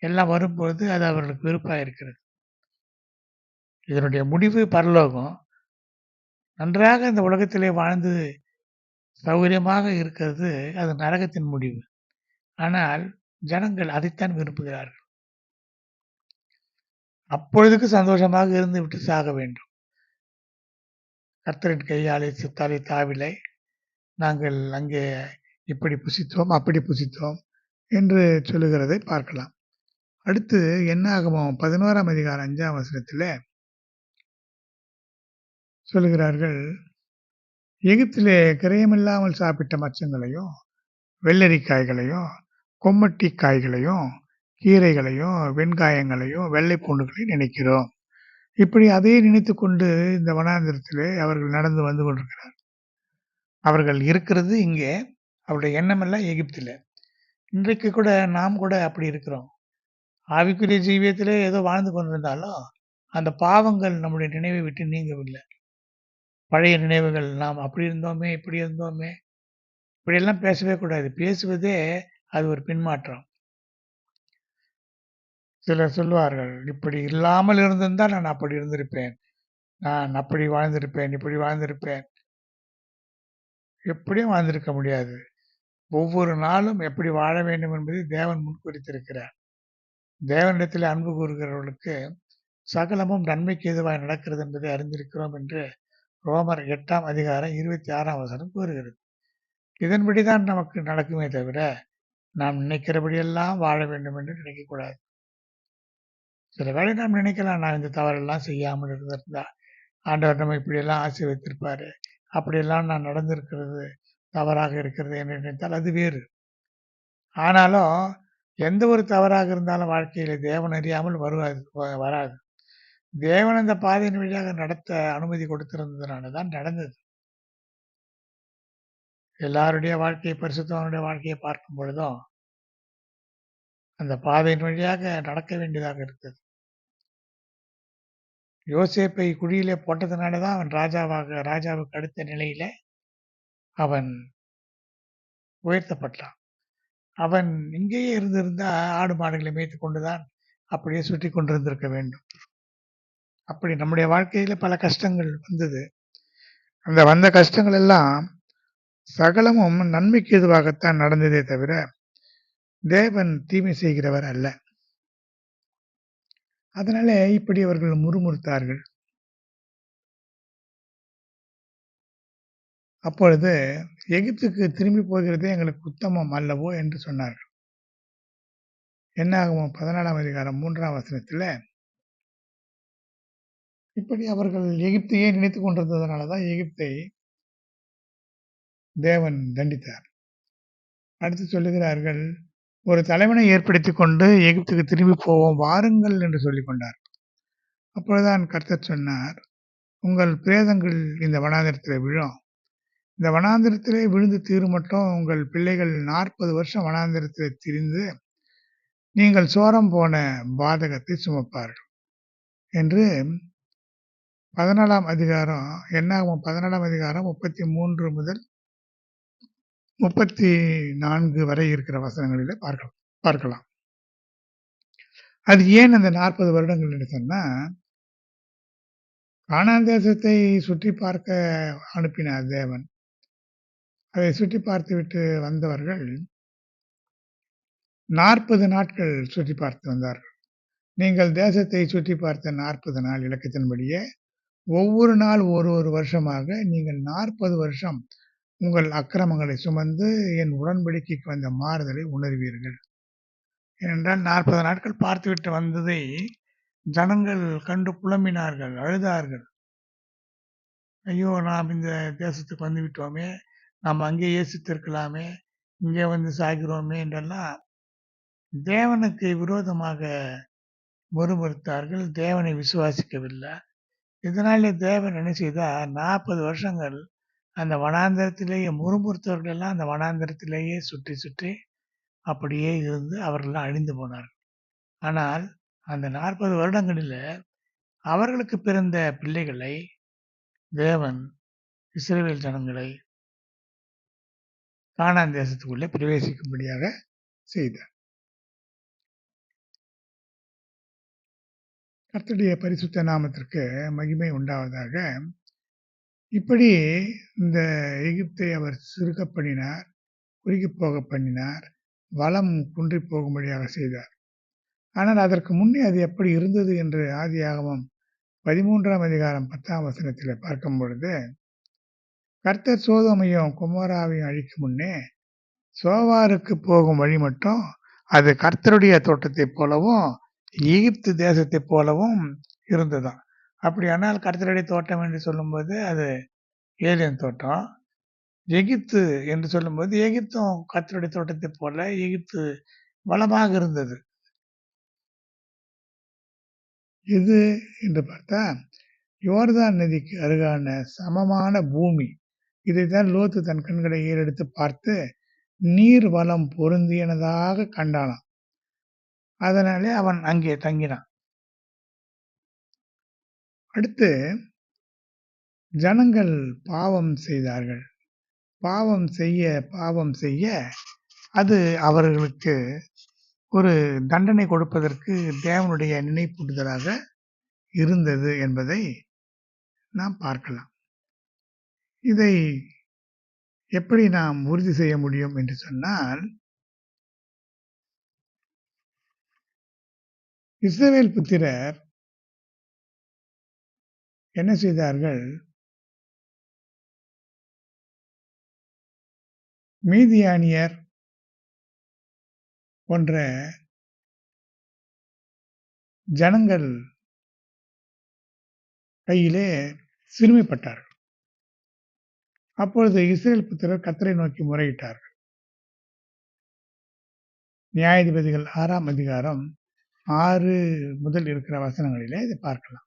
எல்லாம் வரும்பொழுது அது அவர்களுக்கு வெறுப்பா இருக்கிறது. இதனுடைய முடிவு பரலோகம். நன்றாக இந்த உலகத்திலே வாழ்ந்து சௌகரியமாக இருக்கிறது அது நரகத்தின் முடிவு. ஆனால் ஜனங்கள் அதைத்தான் விரும்புகிறார்கள். அப்பொழுதுக்கு சந்தோஷமாக இருந்து விட்டு சாக வேண்டும். கர்த்தரின் கையாலே சித்தாலே தாவிலை, நாங்கள் அங்கே இப்படி புசித்தோம், அப்படி புசித்தோம் என்று சொல்லுகிறதை பார்க்கலாம். அடுத்து என்னாகமம் 11ஆம் அதிகாரம் 5ஆம் வசனத்தில் சொல்லுகிறார்கள், எகிப்திலே கிரயமில்லாமல் சாப்பிட்ட மச்சங்களையும், வெள்ளரிக்காய்களையும், கொம்மட்டி காய்களையும், கீரைகளையும், வெண்காயங்களையும், வெள்ளை பூண்டுகளையும் நினைக்கிறோம். இப்படி அதையே நினைத்து கொண்டு இந்த வனாந்திரத்திலே அவர்கள் நடந்து வந்து கொண்டிருக்கிறார். அவர்கள் இருக்கிறது இங்கே, அவருடைய எண்ணமெல்லாம் எகிப்தில. இன்றைக்கு கூட நாம் கூட அப்படி இருக்கிறோம். ஆவிக்குரிய ஜீவியத்திலே ஏதோ வாழ்ந்து கொண்டிருந்தாலும் அந்த பாவங்கள் நம்முடைய நினைவை விட்டு நீங்கவில்லை. பழைய நினைவுகள், நாம் அப்படி இருந்தோமே, இப்படி இருந்தோமே, இப்படியெல்லாம் பேசவே கூடாது. பேசுவதே அது ஒரு பின்மாற்றம். சிலர் சொல்லுவார்கள், இப்படி இல்லாமல் இருந்திருந்தால் நான் அப்படி இருந்திருப்பேன், நான் அப்படி வாழ்ந்திருப்பேன், இப்படி வாழ்ந்திருப்பேன். எப்படியும் வாழ்ந்திருக்க முடியாது. ஒவ்வொரு நாளும் எப்படி வாழ வேண்டும் என்பதை தேவன் முன்குறித்திருக்கிறார். தேவனிடத்தில் அன்பு கூறுகிறவர்களுக்கு சகலமும் நன்மைக்கு எதுவாய் நடக்கிறது என்பதை அறிந்திருக்கிறோம் என்று ரோமர் 8ஆம் அதிகாரம் 26ஆம் வசனம் கூறுகிறது. இதன்படிதான் நமக்கு நடக்குமே தவிர, நாம் நினைக்கிறபடியெல்லாம் வாழ வேண்டும் என்று நினைக்கக்கூடாது. சில வேளை நாம் நினைக்கலாம், நான் இந்த தவறெல்லாம் செய்யாமல் இருந்திருந்தா ஆண்டவர் நம்ம இப்படியெல்லாம் ஆசீர்வதித்திருப்பாரு, அப்படியெல்லாம் நான் நடந்திருக்கிறது தவறாக இருக்கிறது என்று நினைத்தால் அது வேறு. ஆனாலும் எந்த ஒரு தவறாக இருந்தாலும் வாழ்க்கையில தேவன் அறியாமல் வராது. தேவன் அந்த பாதையின் வழியாக நடத்த அனுமதி கொடுத்திருந்ததுனால தான் நடந்தது. எல்லாருடைய வாழ்க்கையை, பரிசுத்தவானுடைய வாழ்க்கையை பார்க்கும் பொழுதும், அந்த பாதையின் வழியாக நடக்க வேண்டியதாக இருந்தது. யோசேப்பை குழியிலே போட்டதுனால தான் அவன் ராஜாவுக்கு அடுத்த நிலையில அவன் உயர்த்தப்பட்டான். அவன் இங்கேயே இருந்திருந்தா ஆடு மாடுகளை மேய்த்துக் கொண்டுதான் அப்படியே சுற்றிக் கொண்டிருந்திருக்க வேண்டும். அப்படி நம்முடைய வாழ்க்கையில பல கஷ்டங்கள் வந்தது. அந்த வந்த கஷ்டங்கள் எல்லாம் சகலமும் நன்மைக்கு எதுவாகத்தான் நடந்ததே தவிர, தேவன் தீமை செய்கிறவர் அல்ல. அதனால இப்படி அவர்கள் முறுமுறுத்தார்கள். அப்பொழுது எகிப்துக்கு திரும்பி போகிறதே எங்களுக்கு உத்தமம் அல்லவோ என்று சொன்னார்கள். என்னாகமம் 14ஆம் அதிகாரம் 3ஆம் வசனத்துல இப்படி அவர்கள் எகிப்தையே நினைத்துக் கொண்டிருந்ததுனாலதான் எகிப்தை தேவன் தண்டித்தார். அடுத்து சொல்லுகிறார்கள், ஒரு தலைவனை ஏற்படுத்திக் கொண்டு எகிப்துக்கு திரும்பி போவோம் வாருங்கள் என்று சொல்லிக் கொண்டார். அப்பொழுதுதான் கர்த்தர் சொன்னார், உங்கள் பிரேதங்கள் இந்த வனாந்திரத்தில் விழும். இந்த வனாந்திரத்திலே விழுந்து தீரும் மட்டும் உங்கள் பிள்ளைகள் 40 வருஷம் வனாந்திரத்திலே திரிந்து நீங்கள் சோரம் போன பாதகத்தை சுமப்பார்கள் என்று 14ஆம் அதிகாரம் என்னாகமம் 14ஆம் அதிகாரம் 33 முதல் 34 வரை இருக்கிற வசனங்களிலே பார்க்கலாம். அது ஏன் அந்த 40 வருடங்கள் என்று சொன்னா, கானான் தேசத்தை சுற்றி பார்க்க அனுப்பினார் தேவன். அதை சுற்றி பார்த்துவிட்டு வந்தவர்கள் 40 நாட்கள் சுற்றி பார்த்து வந்தார்கள். நீங்கள் தேசத்தை சுற்றி பார்த்த 40 நாள் இலக்கத்தின்படியே ஒவ்வொரு நாள் ஒரு வருஷமாக நீங்கள் 40 வருஷம் உங்கள் அக்கிரமங்களை சுமந்து என் உடன்படிக்கைக்கு வந்த மாறுதலை உணர்வீர்கள். ஏனென்றால் 40 நாட்கள் பார்த்துவிட்டு வந்ததை ஜனங்கள் கண்டு புலம்பினார்கள், அழுதார்கள். ஐயோ, நாம் இந்த தேசத்துக்கு வந்து விட்டோமே, நாம் அங்கேயே செத்திருக்கலாமே, இங்கே வந்து சாகிறோமே என்றெல்லாம் தேவனுக்கு விரோதமாக முறுமுறுத்தார்கள். தேவனை விசுவாசிக்கவில்லை. இதனாலே தேவன் என்ன செய்தார், 40 வருஷங்கள் அந்த வனாந்தரத்திலேயே முறுமுறுத்தவர்கள் எல்லாம் அந்த வனாந்தரத்திலேயே சுற்றி சுற்றி அப்படியே இருந்து அவர்கள்லாம் அழிந்து போனார்கள். ஆனால் அந்த 40 வருடங்களில் அவர்களுக்கு பிறந்த பிள்ளைகளை தேவன் இஸ்ரவேல் ஜனங்களை கானான் தேசத்துக்குள்ளே பிரவேசிக்கும்படியாக செய்தார். கர்த்தருடைய பரிசுத்த நாமத்திற்கு மகிமை உண்டாவதாக. இப்படி இந்த எகிப்தை அவர் சுருக்க பண்ணினார், குறுகி போக பண்ணினார், வளம் குன்றி போகும்படியாக செய்தார். ஆனால் அதற்கு முன்னே அது எப்படி இருந்தது என்று ஆதியாகமம் 13ஆம் அதிகாரம் 10ஆம் வசனத்தில் பார்க்கும் பொழுது, கர்த்தர் சோதோமையும் கொமோராவையும் அழிக்கும் முன்னே சோவாருக்கு போகும் வழி மட்டும் அது கர்த்தருடைய தோட்டத்தை போலவும் எகிப்து தேசத்தை போலவும் இருந்ததாம். அப்படியானால் கர்த்தருடைய தோட்டம் என்று சொல்லும்போது அது ஏதேன் தோட்டம். எகிப்து என்று சொல்லும்போது எகிப்தும் கர்த்தருடைய தோட்டத்தை போல எகிப்து வளமாக இருந்தது. எது என்று பார்த்தா, யோர்தான் நதிக்கு அருகான சமமான பூமி. இதைத்தான் லோத்து தன் கண்களை ஏறெடுத்து பார்த்து நீர் வளம் பொருந்தியனதாக கண்டானாம். அதனாலே அவன் அங்கே தங்கினான். அடுத்து ஜனங்கள் பாவம் செய்தார்கள். பாவம் செய்ய அது அவர்களுக்கு ஒரு தண்டனை கொடுப்பதற்கு தேவனுடைய நினைப்பூட்டுதலாக இருந்தது என்பதை நாம் பார்க்கலாம். இதை எப்படி நாம் உறுதி செய்ய முடியும் என்று சொன்னால், இஸ்ரவேல் புத்திரர் என்ன செய்தார்கள், மீதியானியர் போன்ற ஜனங்கள் கையிலே சிறுமைப்பட்டார்கள். அப்பொழுது இஸ்ரவேல் புத்திரர் கர்த்தரை நோக்கி முறையிட்டார்கள். நியாயாதிபதிகள் 6ஆம் அதிகாரம் 6 முதல் இருக்கிற வசனங்களிலே இதை பார்க்கலாம்.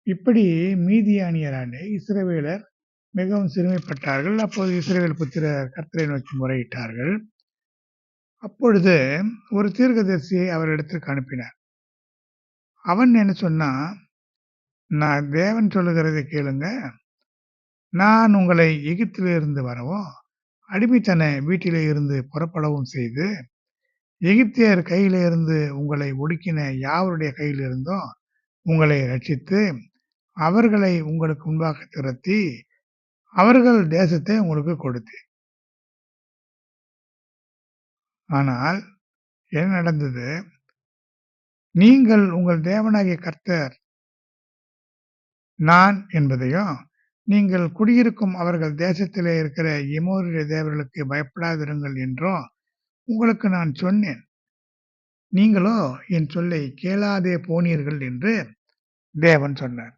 இப்படி மீதியானியராலே இஸ்ரவேலர் மிகவும் சிறுமைப்பட்டார்கள். அப்போது இஸ்ரவேல் புத்திரர் கர்த்தரை நோக்கி முறையிட்டார்கள். அப்பொழுது ஒரு தீர்க்கதரிசியை அவரிடத்திற்கு அனுப்பினார். அவன் என்ன சொன்னா, நான் தேவன் சொல்லுகிறதை கேளுங்க, நான் உங்களை எகிப்திலிருந்து வரவும் அடிமைத்தன வீட்டிலே இருந்து புறப்படவும் செய்து எகிப்தியர் கையில இருந்து உங்களை ஒடுக்கின யாவருடைய கையிலிருந்தும் உங்களை ரட்சித்து அவர்களை உங்களுக்கு முன்பாக திரட்டி அவர்கள் தேசத்தை உங்களுக்கு கொடுத்தேன். ஆனால் என்ன நடந்தது? நீங்கள் உங்கள் தேவனாகிய கர்த்தர் நான் என்பதையும் நீங்கள் குடியிருக்கும் அவர்கள் தேசத்திலே இருக்கிற எமோரிய தேவர்களுக்கு பயப்படாதிருங்கள் என்றும் உங்களுக்கு நான் சொன்னேன். நீங்களோ என் சொல்லை கேளாதே போனீர்கள் என்று தேவன் சொன்னார்.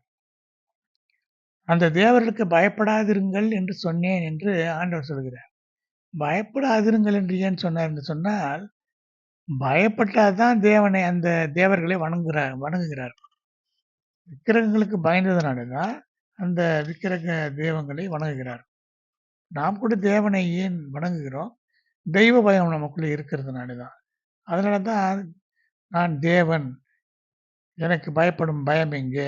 அந்த தேவர்களுக்கு பயப்படாதிருங்கள் என்று சொன்னேன் என்று ஆண்டவர் சொல்கிறார். பயப்படாதிருங்கள் என்று ஏன் சொன்னார் என்று சொன்னால், பயப்பட்டாதான் தேவனை அந்த தேவர்களை வணங்குகிறார். விக்கிரகங்களுக்கு பயந்ததுனால தான் அந்த விக்கிரக தெய்வங்களை வணங்குகிறார். நாம் கூட தேவனை ஏன் வணங்குகிறோம்? தெய்வ பயம் நமக்குள்ள இருக்கிறதுனால தான். அதனால தான் நான் தேவன், எனக்கு பயப்படும் பயம் எங்கே?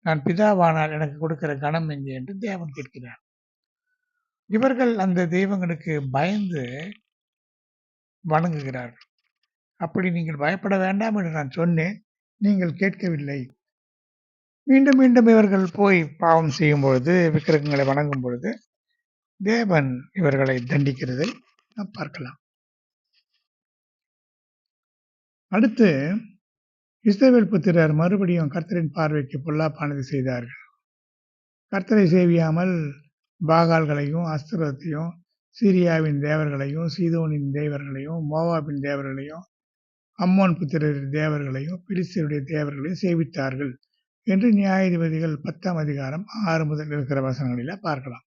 நான் பிதாவானால் எனக்கு கொடுக்கிற கனம் எங்கே என்று தேவன் கேட்கிறார். இவர்கள் அந்த தெய்வங்களுக்கு பயந்து வணங்குகிறார்கள். அப்படி நீங்கள் பயப்பட வேண்டாம் என்று நான் சொன்னேன், நீங்கள் கேட்கவில்லை. மீண்டும் மீண்டும் இவர்கள் போய் பாவம் செய்யும் பொழுது, விக்கிரகங்களை வணங்கும் பொழுது தேவன் இவர்களை தண்டிக்கிறதை நாம் பார்க்கலாம். அடுத்து இஸ்ரவேல் புத்திரர் மறுபடியும் கர்த்தரின் பார்வைக்கு பொல்லாப்பானது செய்தார்கள். கர்த்தரை சேவியாமல் பாகால்களையும் அஸ்திரத்தையும் சீரியாவின் தேவர்களையும் சீதோனின் தேவர்களையும் மோவாபின் தேவர்களையும் அம்மோன் புத்திரரின் தேவர்களையும் பிலிஸ்தருடைய தேவர்களையும் சேவித்தார்கள் என்று நியாயாதிபதிகள் 10ஆம் அதிகாரம் 6 முதல் இருக்கிற வசனங்களில பார்க்கலாம்.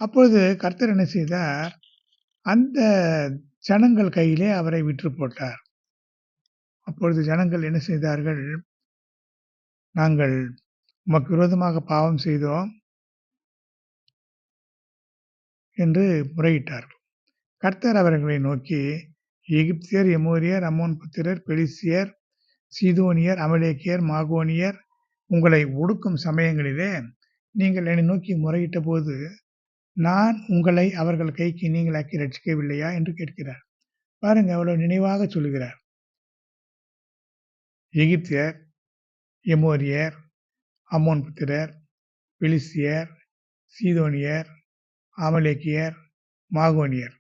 அப்பொழுது கர்த்தர் என்ன செய்தார்? அந்த ஜனங்கள் கையிலே அவரை விற்று போட்டார். அப்பொழுது ஜனங்கள் என்ன செய்தார்கள்? நாங்கள் உமக்கு விரோதமாக பாவம் செய்தோம் என்று முறையிட்டார்கள். கர்த்தர் அவர்களை நோக்கி, எகிப்தியர், எமோரியர், அம்மோன் புத்திரர், பெலிஸ்தியர், சீதோனியர், அமலேக்கியர், மாகோனியர் உங்களை ஒடுக்கும் சமயங்களிலே நீங்கள் என்னை நோக்கி முறையிட்ட போது நான் உங்களை அவர்கள் கைக்கு நீங்களாக்கி ரட்சிக்கவில்லையா என்று கேட்கிறார். பாருங்க, அவ்வளவு நினைவாக சொல்லுகிறார். எகிப்தியர், எமோரியர், அம்மோன் புத்திரர், பெலிஸ்தியர், சீதோனியர், அமலேக்கியர், மாகோனியர்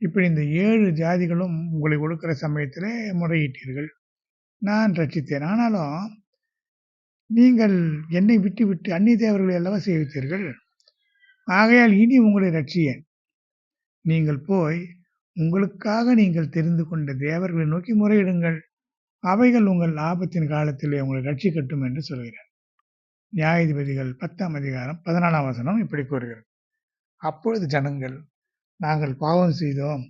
இப்படி இந்த 7 ஜாதிகளும் உங்களை ஒடுக்கிற சமயத்திலே முறையிட்டீர்கள், நான் ரட்சித்தேன். ஆனாலும் நீங்கள் என்னை விட்டு விட்டு அந்நிய தேவர்களை அல்லவா சேவித்தீர்கள். ஆகையால் இனி உங்களை ரட்சியேன். நீங்கள் போய் உங்களுக்காக நீங்கள் தெரிந்து கொண்ட தேவர்களை நோக்கி முறையிடுங்கள், அவைகள் உங்கள் ஆபத்தின் காலத்திலே உங்களை ரட்சிக்கட்டும் என்று சொல்கிறார். நியாயாதிபதிகள் 10ஆம் அதிகாரம் 14ஆம் வசனம் இப்படி கூறுகிறது. அப்பொழுது ஜனங்கள், நாங்கள் பாவம் செய்தோம்,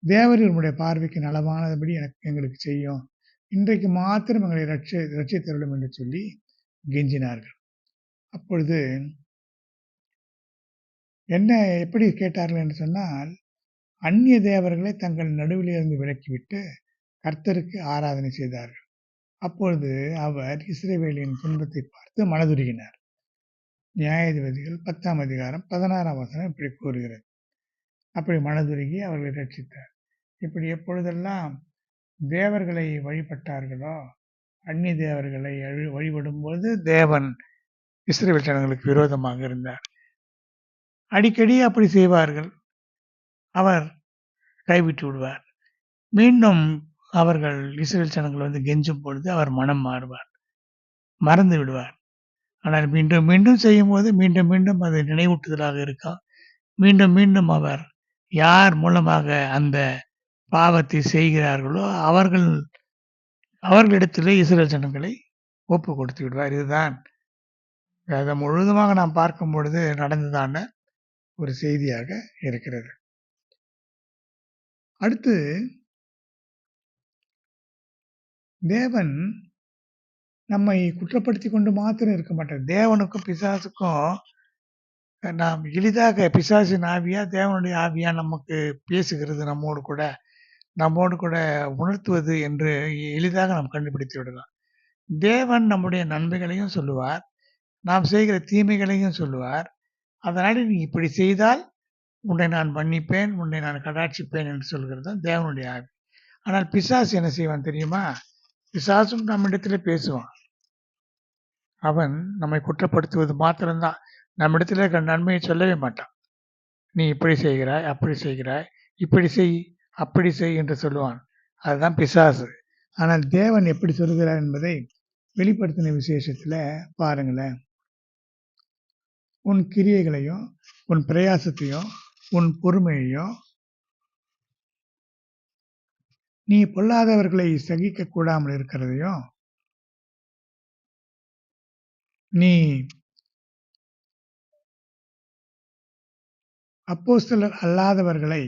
தேவரீர் உம்முடைய பார்வைக்கு நலமானபடி எங்களுக்கு செய்யும், இன்றைக்கு மாத்திரம் எங்களை ரட்சித்தருளும் என்று சொல்லி கெஞ்சினார்கள். அப்பொழுது என்ன எப்படி கேட்டார்கள் என்று சொன்னால், அந்நிய தேவர்களை தங்கள் நடுவில் இருந்து விலக்கிவிட்டு கர்த்தருக்கு ஆராதனை செய்தார்கள். அப்பொழுது அவர் இஸ்ரவேலின் துன்பத்தை பார்த்து மனதுருகினார். நியாயாதிபதிகள் 10ஆம் அதிகாரம் 16ஆம் வசனம் இப்படி கூறுகிறது. அப்படி மனதுருகி அவர்களை ரட்சித்தார். இப்படி எப்பொழுதெல்லாம் தேவர்களை வழிபட்டார்களோ, அந்நிய தேவர்களை வழிபடும்போது தேவன் இஸ்ரவேல் ஜனங்களுக்கு விரோதமாக இருந்தார். அடிக்கடி அப்படி செய்வார்கள். அவர் கைவிட்டு விடுவார். மீண்டும் அவர்கள் இஸ்ரவேல் ஜனங்கள் வந்து கெஞ்சும் பொழுது அவர் மனம் மாறுவார், மறந்து விடுவார். ஆனால் மீண்டும் மீண்டும் செய்யும்போது மீண்டும் மீண்டும் அது நினைவூட்டுதலாக இருக்கும். மீண்டும் மீண்டும் அவர் யார் மூலமாக அந்த பாவத்தை செய்கிறார்களோ அவர்களிடத்திலே இஸ்ரவேல் ஜனங்களை ஒப்பு கொடுத்து விடுவார். இதுதான் அதை முழுவதுமாக நாம் பார்க்கும் பொழுது நடந்ததான ஒரு செய்தியாக இருக்கிறது. அடுத்து தேவன் நம்மை குற்றப்படுத்தி கொண்டு மாத்திரம் இருக்க மாட்டார். தேவனுக்கும் பிசாசுக்கும் நாம் எளிதாக பிசாசின் ஆவியா தேவனுடைய ஆவியா நமக்கு பேசுகிறது, நம்மோடு கூட உணர்த்துவது என்று எளிதாக நாம் கண்டுபிடித்து விடலாம். தேவன் நம்முடைய நன்மைகளையும் சொல்லுவார், நாம் செய்கிற தீமைகளையும் சொல்லுவார். அதனால நீ இப்படி செய்தால் உன்னை நான் மன்னிப்பேன், உன்னை நான் கடாட்சிப்பேன் என்று சொல்கிறது தான் தேவனுடைய ஆவி. ஆனால் பிசாசு என்ன செய்வான் தெரியுமா? பிசாசும் நம்மிடத்துல பேசுவான். அவன் நம்மை குற்றப்படுத்துவது மாத்திரம்தான், நம்மிடத்துல இருக்கிற நன்மையை சொல்லவே மாட்டான். நீ இப்படி செய்கிறாய், அப்படி செய்கிறாய், இப்படி செய், அப்படி செய் என்று சொல்லுவான். அதுதான் பிசாசு. ஆனால் தேவன் எப்படி சொல்கிறார் என்பதை வெளிப்படுத்தின விசேஷத்துல பாருங்களேன். உன் கிரியைகளையும் உன் பிரயாசத்தையும் உன் பொறுமையையும் நீ பொல்லாதவர்களை சகிக்க கூடாமல் இருக்கிறதையும் நீ அப்போஸ்தலர் அல்லாதவர்களை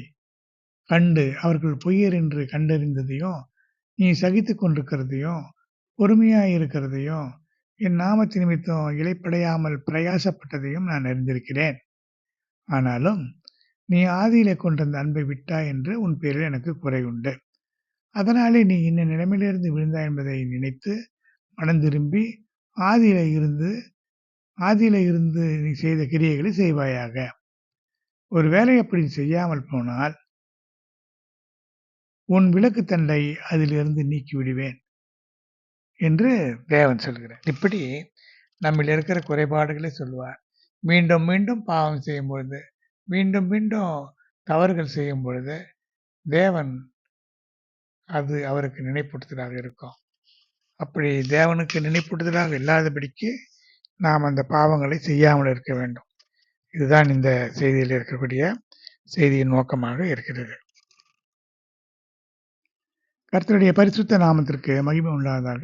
கண்டு அவர்கள் பொய்யர் என்று கண்டறிந்ததையும் நீ சகித்து கொண்டிருக்கிறதையும் பொறுமையாய் இருக்கிறதையும் என் நாமத்து நிமித்தம் இளைப்படையாமல் பிரயாசப்பட்டதையும் நான் அறிந்திருக்கிறேன். ஆனாலும் நீ ஆதியிலே கொண்டிருந்த அன்பை விட்டாய் என்று உன் பேரில் எனக்கு குறை உண்டு. அதனாலே நீ இன்ன நிலைமையிலிருந்து விழுந்தாய் என்பதை நினைத்து மனம் திரும்பி ஆதியில இருந்து நீ செய்த கிரியைகளை செய்வாயாக. ஒருவேளை அப்படி செய்யாமல் போனால் உன் விளக்கு தண்டை அதிலிருந்து நீக்கி விடுவேன் என்று தேவன் சொல்கிறார். இப்படி நம்மில் இருக்கிற குறைபாடுகளை சொல்லுவார். மீண்டும் மீண்டும் பாவம் செய்யும் பொழுது, மீண்டும் மீண்டும் தவறுகள் செய்யும் பொழுது தேவன் அது அவருக்கு நினைப்பூட்டுதலாக இருக்கும். அப்படி தேவனுக்கு நினைப்பூட்டுதலாக இல்லாதபடிக்கு நாம் அந்த பாவங்களை செய்யாமல் இருக்க வேண்டும். இதுதான் இந்த செய்தியில் இருக்கக்கூடிய செய்தியின் நோக்கமாக இருக்கிறது. கர்த்தருடைய பரிசுத்த நாமத்திற்கு மகிமை உண்டாவதாக.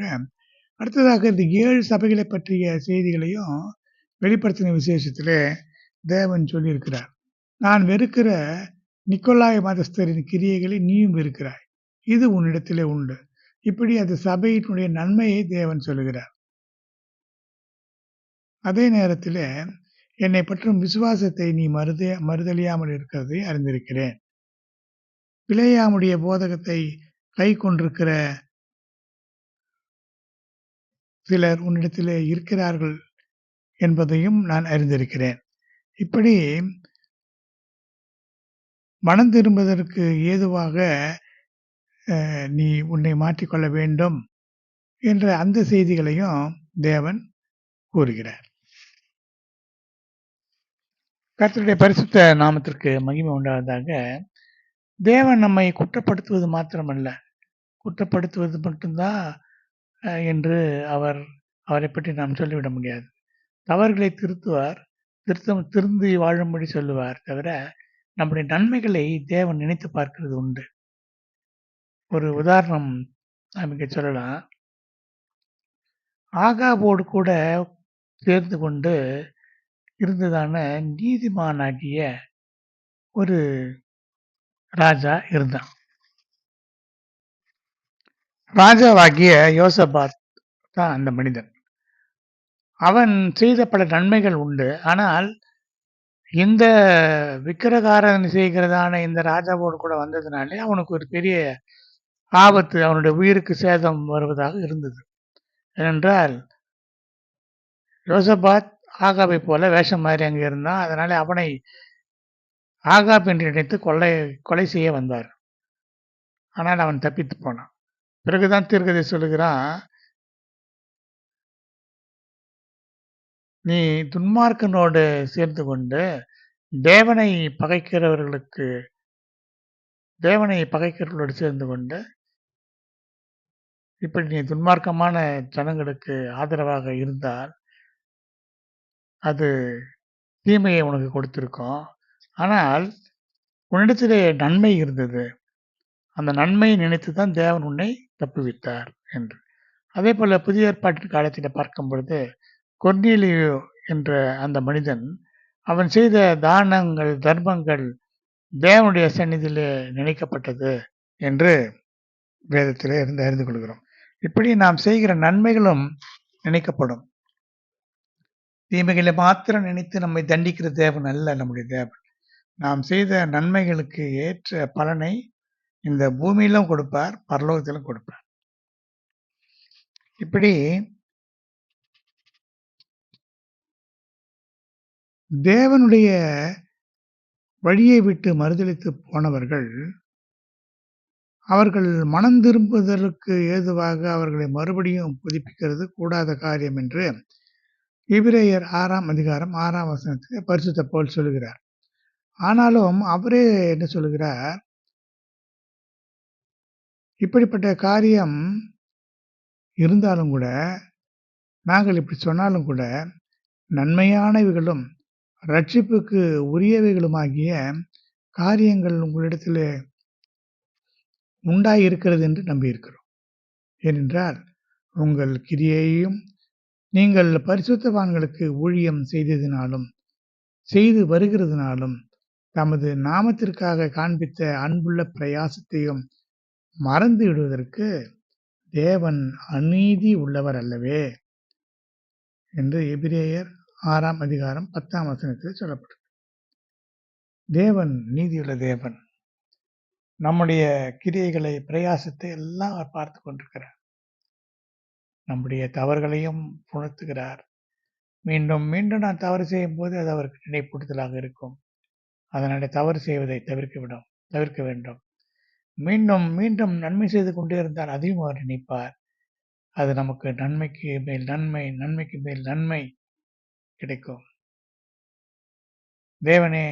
அடுத்ததாக இந்த 7 சபைகளை பற்றிய செய்திகளையும் வெளிப்படுத்தின விசேஷத்திலே தேவன் சொல்லியிருக்கிறார். நான் வெறுக்கிற நிக்கோலாய மதஸ்தரின் கிரியைகளை நீயும் வெறுக்கிறாய், இது உன்னிடத்திலே உண்டு. இப்படி அந்த சபையினுடைய நன்மையை தேவன் சொல்லுகிறார். அதே நேரத்தில் என்னை பற்றும் விசுவாசத்தை நீ மறுதலியாமல் இருக்கிறதை அறிந்திருக்கிறேன். பிலேயாமுடைய போதகத்தை கை கொண்டிருக்கிற சிலர் உன்னிடத்திலே இருக்கிறார்கள் என்பதையும் நான் அறிந்திருக்கிறேன். இப்படி மனம் திரும்புவதற்கு ஏதுவாக நீ உன்னை மாற்றிக்கொள்ள வேண்டும் என்ற அந்த செய்திகளையும் தேவன் கூறுகிறார். கர்த்தருடைய பரிசுத்த நாமத்திற்கு மகிமை உண்டாவதாக. தேவன் நம்மை குற்றப்படுத்துவது மாத்திரமல்ல, குற்றப்படுத்துவது மட்டும்தான் என்று அவரை பற்றி நாம் சொல்லிவிட முடியாது. தவறுகளை திருத்துவார், திருந்தி வாழும்படி சொல்லுவார். தவிர நம்முடைய நன்மைகளை தேவன் நினைத்து பார்க்கிறது உண்டு. ஒரு உதாரணம் நாம் இங்கே சொல்லலாம். ஆகாபோடு கூட சேர்ந்து கொண்டு இருந்ததான நீதிமானாகிய ஒரு ராஜா இருந்தான். ராஜாவாகிய யோசபாத் தான் அந்த மனிதன். அவன் செய்த பல நன்மைகள் உண்டு. ஆனால் இந்த விக்கிரகாரன் செய்கிறதான இந்த ராஜாவோடு கூட வந்ததுனாலே அவனுக்கு ஒரு பெரிய ஆபத்து, அவனுடைய உயிருக்கு சேதம் வருவதாக இருந்தது. ஏனென்றால் யோசபாத் ஆகாபை போல வேஷம் மாதிரி அங்கே இருந்தான். அதனால அவனை ஆகாப் என்று நினைத்து கொலை செய்ய வந்தார். ஆனால் அவன் தப்பித்து போனான். பிறகுதான் தீர்க்கதரிசி சொல்லுகிறான், நீ துன்மார்க்கனோடு சேர்ந்து கொண்டு தேவனை பகைக்கிறவர்களோடு சேர்ந்து கொண்டு இப்படி நீ துன்மார்க்கமான ஜனங்களுக்கு ஆதரவாக இருந்தால் அது தீமையை உனக்கு கொடுத்திருக்கும். ஆனால் உன்னிடத்திலே நன்மை இருந்தது, அந்த நன்மையை நினைத்து தான் தேவன் உன்னை தப்புவித்தார் என்று. அதே போல புதிய ஏற்பாட்டின் காலத்தில் பார்க்கும் பொழுது கொர்நேலியு என்ற அந்த மனிதன் அவன் செய்த தானங்கள், தர்மங்கள் தேவனுடைய சந்நிதியிலே நினைக்கப்பட்டது என்று வேதத்திலே இருந்து அறிந்து கொள்கிறோம். இப்படி நாம் செய்கிற நன்மைகளும் நினைக்கப்படும். தீமைகளை மாத்திரம் நினைத்து நம்மை தண்டிக்கிற தேவன் அல்ல நம்முடைய தேவன். நாம் செய்த நன்மைகளுக்கு ஏற்ற பலனை இந்த பூமியிலும் கொடுப்பார், பரலோகத்திலும் கொடுப்பார். இப்படி தேவனுடைய வழியை விட்டு மறுதலித்து போனவர்கள், அவர்கள் மனம் திரும்புதலுக்கு ஏதுவாக அவர்களை மறுபடியும் புதுப்பிக்கிறது கூடாத காரியம் என்று எபிரேயர் 6ஆம் அதிகாரம் 6ஆம் வசனத்திலே பரிசுத்த பவுல் சொல்லுகிறார். ஆனாலும் அவரே என்ன சொல்லுகிறார், இப்படிப்பட்ட காரியம் இருந்தாலும் கூட, நாங்கள் இப்படி சொன்னாலும் கூட, நன்மையானவைகளும் ரட்சிப்புக்கு உரியவைகளுமாகிய காரியங்கள் உங்களிடத்திலே உண்டாயிருக்கிறது என்று நம்பியிருக்கிறோம். ஏனென்றால் உங்கள் கிரியையையும் நீங்கள் பரிசுத்தவான்களுக்கு ஊழியம் செய்ததினாலும் செய்து வருகிறதுனாலும் தமது நாமத்திற்காக காண்பித்த அன்புள்ள பிரயாசத்தையும் மறந்து விடுவதற்கு தேவன் அநீதி உள்ளவர் அல்லவே என்று எபிரேயர் 6ஆம் அதிகாரம் 10ஆம் வசனத்தில் சொல்லப்பட்டது. தேவன் நீதியுள்ள தேவன். நம்முடைய கிரியைகளை, பிரயாசத்தை எல்லாம் அவர் பார்த்து கொண்டிருக்கிறார். நம்முடைய தவறுகளையும் உணர்த்துகிறார். மீண்டும் மீண்டும் நான் தவறு செய்யும் போது அது அவருக்கு நினைப்பூட்டுதலாக இருக்கும். அதனால தவறு செய்வதை தவிர்க்க வேண்டும். மீண்டும் மீண்டும் நன்மை செய்து கொண்டே இருந்தால் அதையும் அவர் நினைப்பார். அது நமக்கு நன்மைக்கு மேல் நன்மை, நன்மைக்கு மேல் நன்மை கிடைக்கும். தேவனே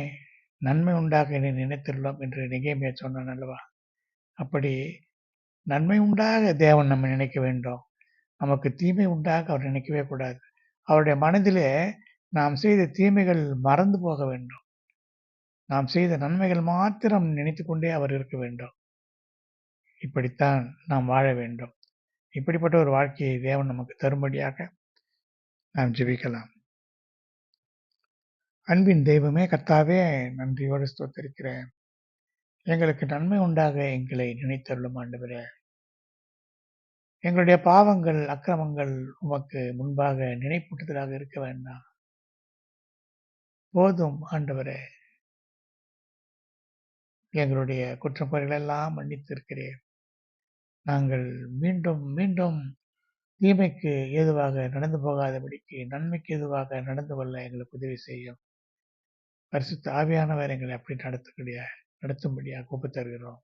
நன்மை உண்டாக என்னை நினைத்துள்ளோம் என்று நெகேமியா சொன்னான் அல்லவா? அப்படி நன்மை உண்டாக தேவன் நம்ம நினைக்க வேண்டும். நமக்கு தீமை உண்டாக அவர் நினைக்கவே கூடாது. அவருடைய மனதிலே நாம் செய்த தீமைகள் மறந்து போக வேண்டும். நாம் செய்த நன்மைகள் மாத்திரம் நினைத்து கொண்டே அவர் இருக்க வேண்டும். இப்படித்தான் நாம் வாழ வேண்டும். இப்படிப்பட்ட ஒரு வாழ்க்கையை தேவன் நமக்கு தரும்படியாக நாம் ஜெபிக்கலாம். அன்பின் தெய்வமே, கர்த்தாவே, நன்றியோடு ஸ்தோத்திரிக்கிறேன். எங்களுக்கு நன்மை உண்டாக எங்களை நினைத்தருளும் ஆண்டவரே. எங்களுடைய பாவங்கள், அக்கிரமங்கள் உமக்கு முன்பாக நினைப்பூட்டுதலாக இருக்க வேண்டாம். போதும் ஆண்டவரே, எங்களுடைய குற்றம் குறைகள் எல்லாம் மன்னித்து இருக்கிறேன். நாங்கள் மீண்டும் மீண்டும் தீமைக்கு ஏதுவாக நடந்து போகாதபடிக்கு நன்மைக்கு ஏதுவாக நடந்து கொள்ள எங்களுக்கு உதவி செய்யும். பரிசுத்த ஆவியானவர் எங்களை அப்படி நடத்தும்படியாக ஒப்புத் தருகிறோம்.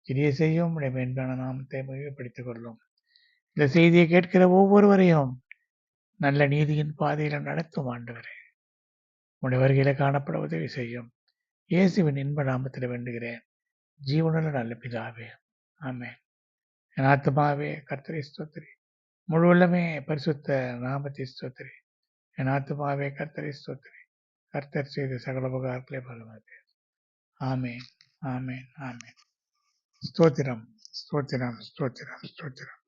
கிரியை செய்யும் உடைய மேன்மையான நாமத்தை மகிமைப்படுத்திக் கொள்ளும். இந்த செய்தியை கேட்கிற ஒவ்வொருவரையும் நல்ல நீதியின் பாதையில நடத்தும் ஆண்டவரே. உடைய வருகையில காணப்பட உதவி செய்யும். இயேசுவின் இன்ப நாமத்தில் வேண்டுகிறேன், ஜீவனுள்ள நல்ல பிதாவே, ஆமென். என் ஆத்துமாவே கர்த்தரை ஸ்தோத்திரி, முழு உள்ளமே பரிசுத்த நாமத்தை ஸ்தோத்திரி. என் ஆத்துமாவே கர்த்தரை ஸ்தோத்திரி, கர்த்தர் செய்த சகல உபகாரங்களை பலமாது. ஆமென், ஆமென், ஆமென். ஸ்தோத்திரம், ஸ்தோத்திரம், ஸ்தோத்திரம், ஸ்தோத்திரம்.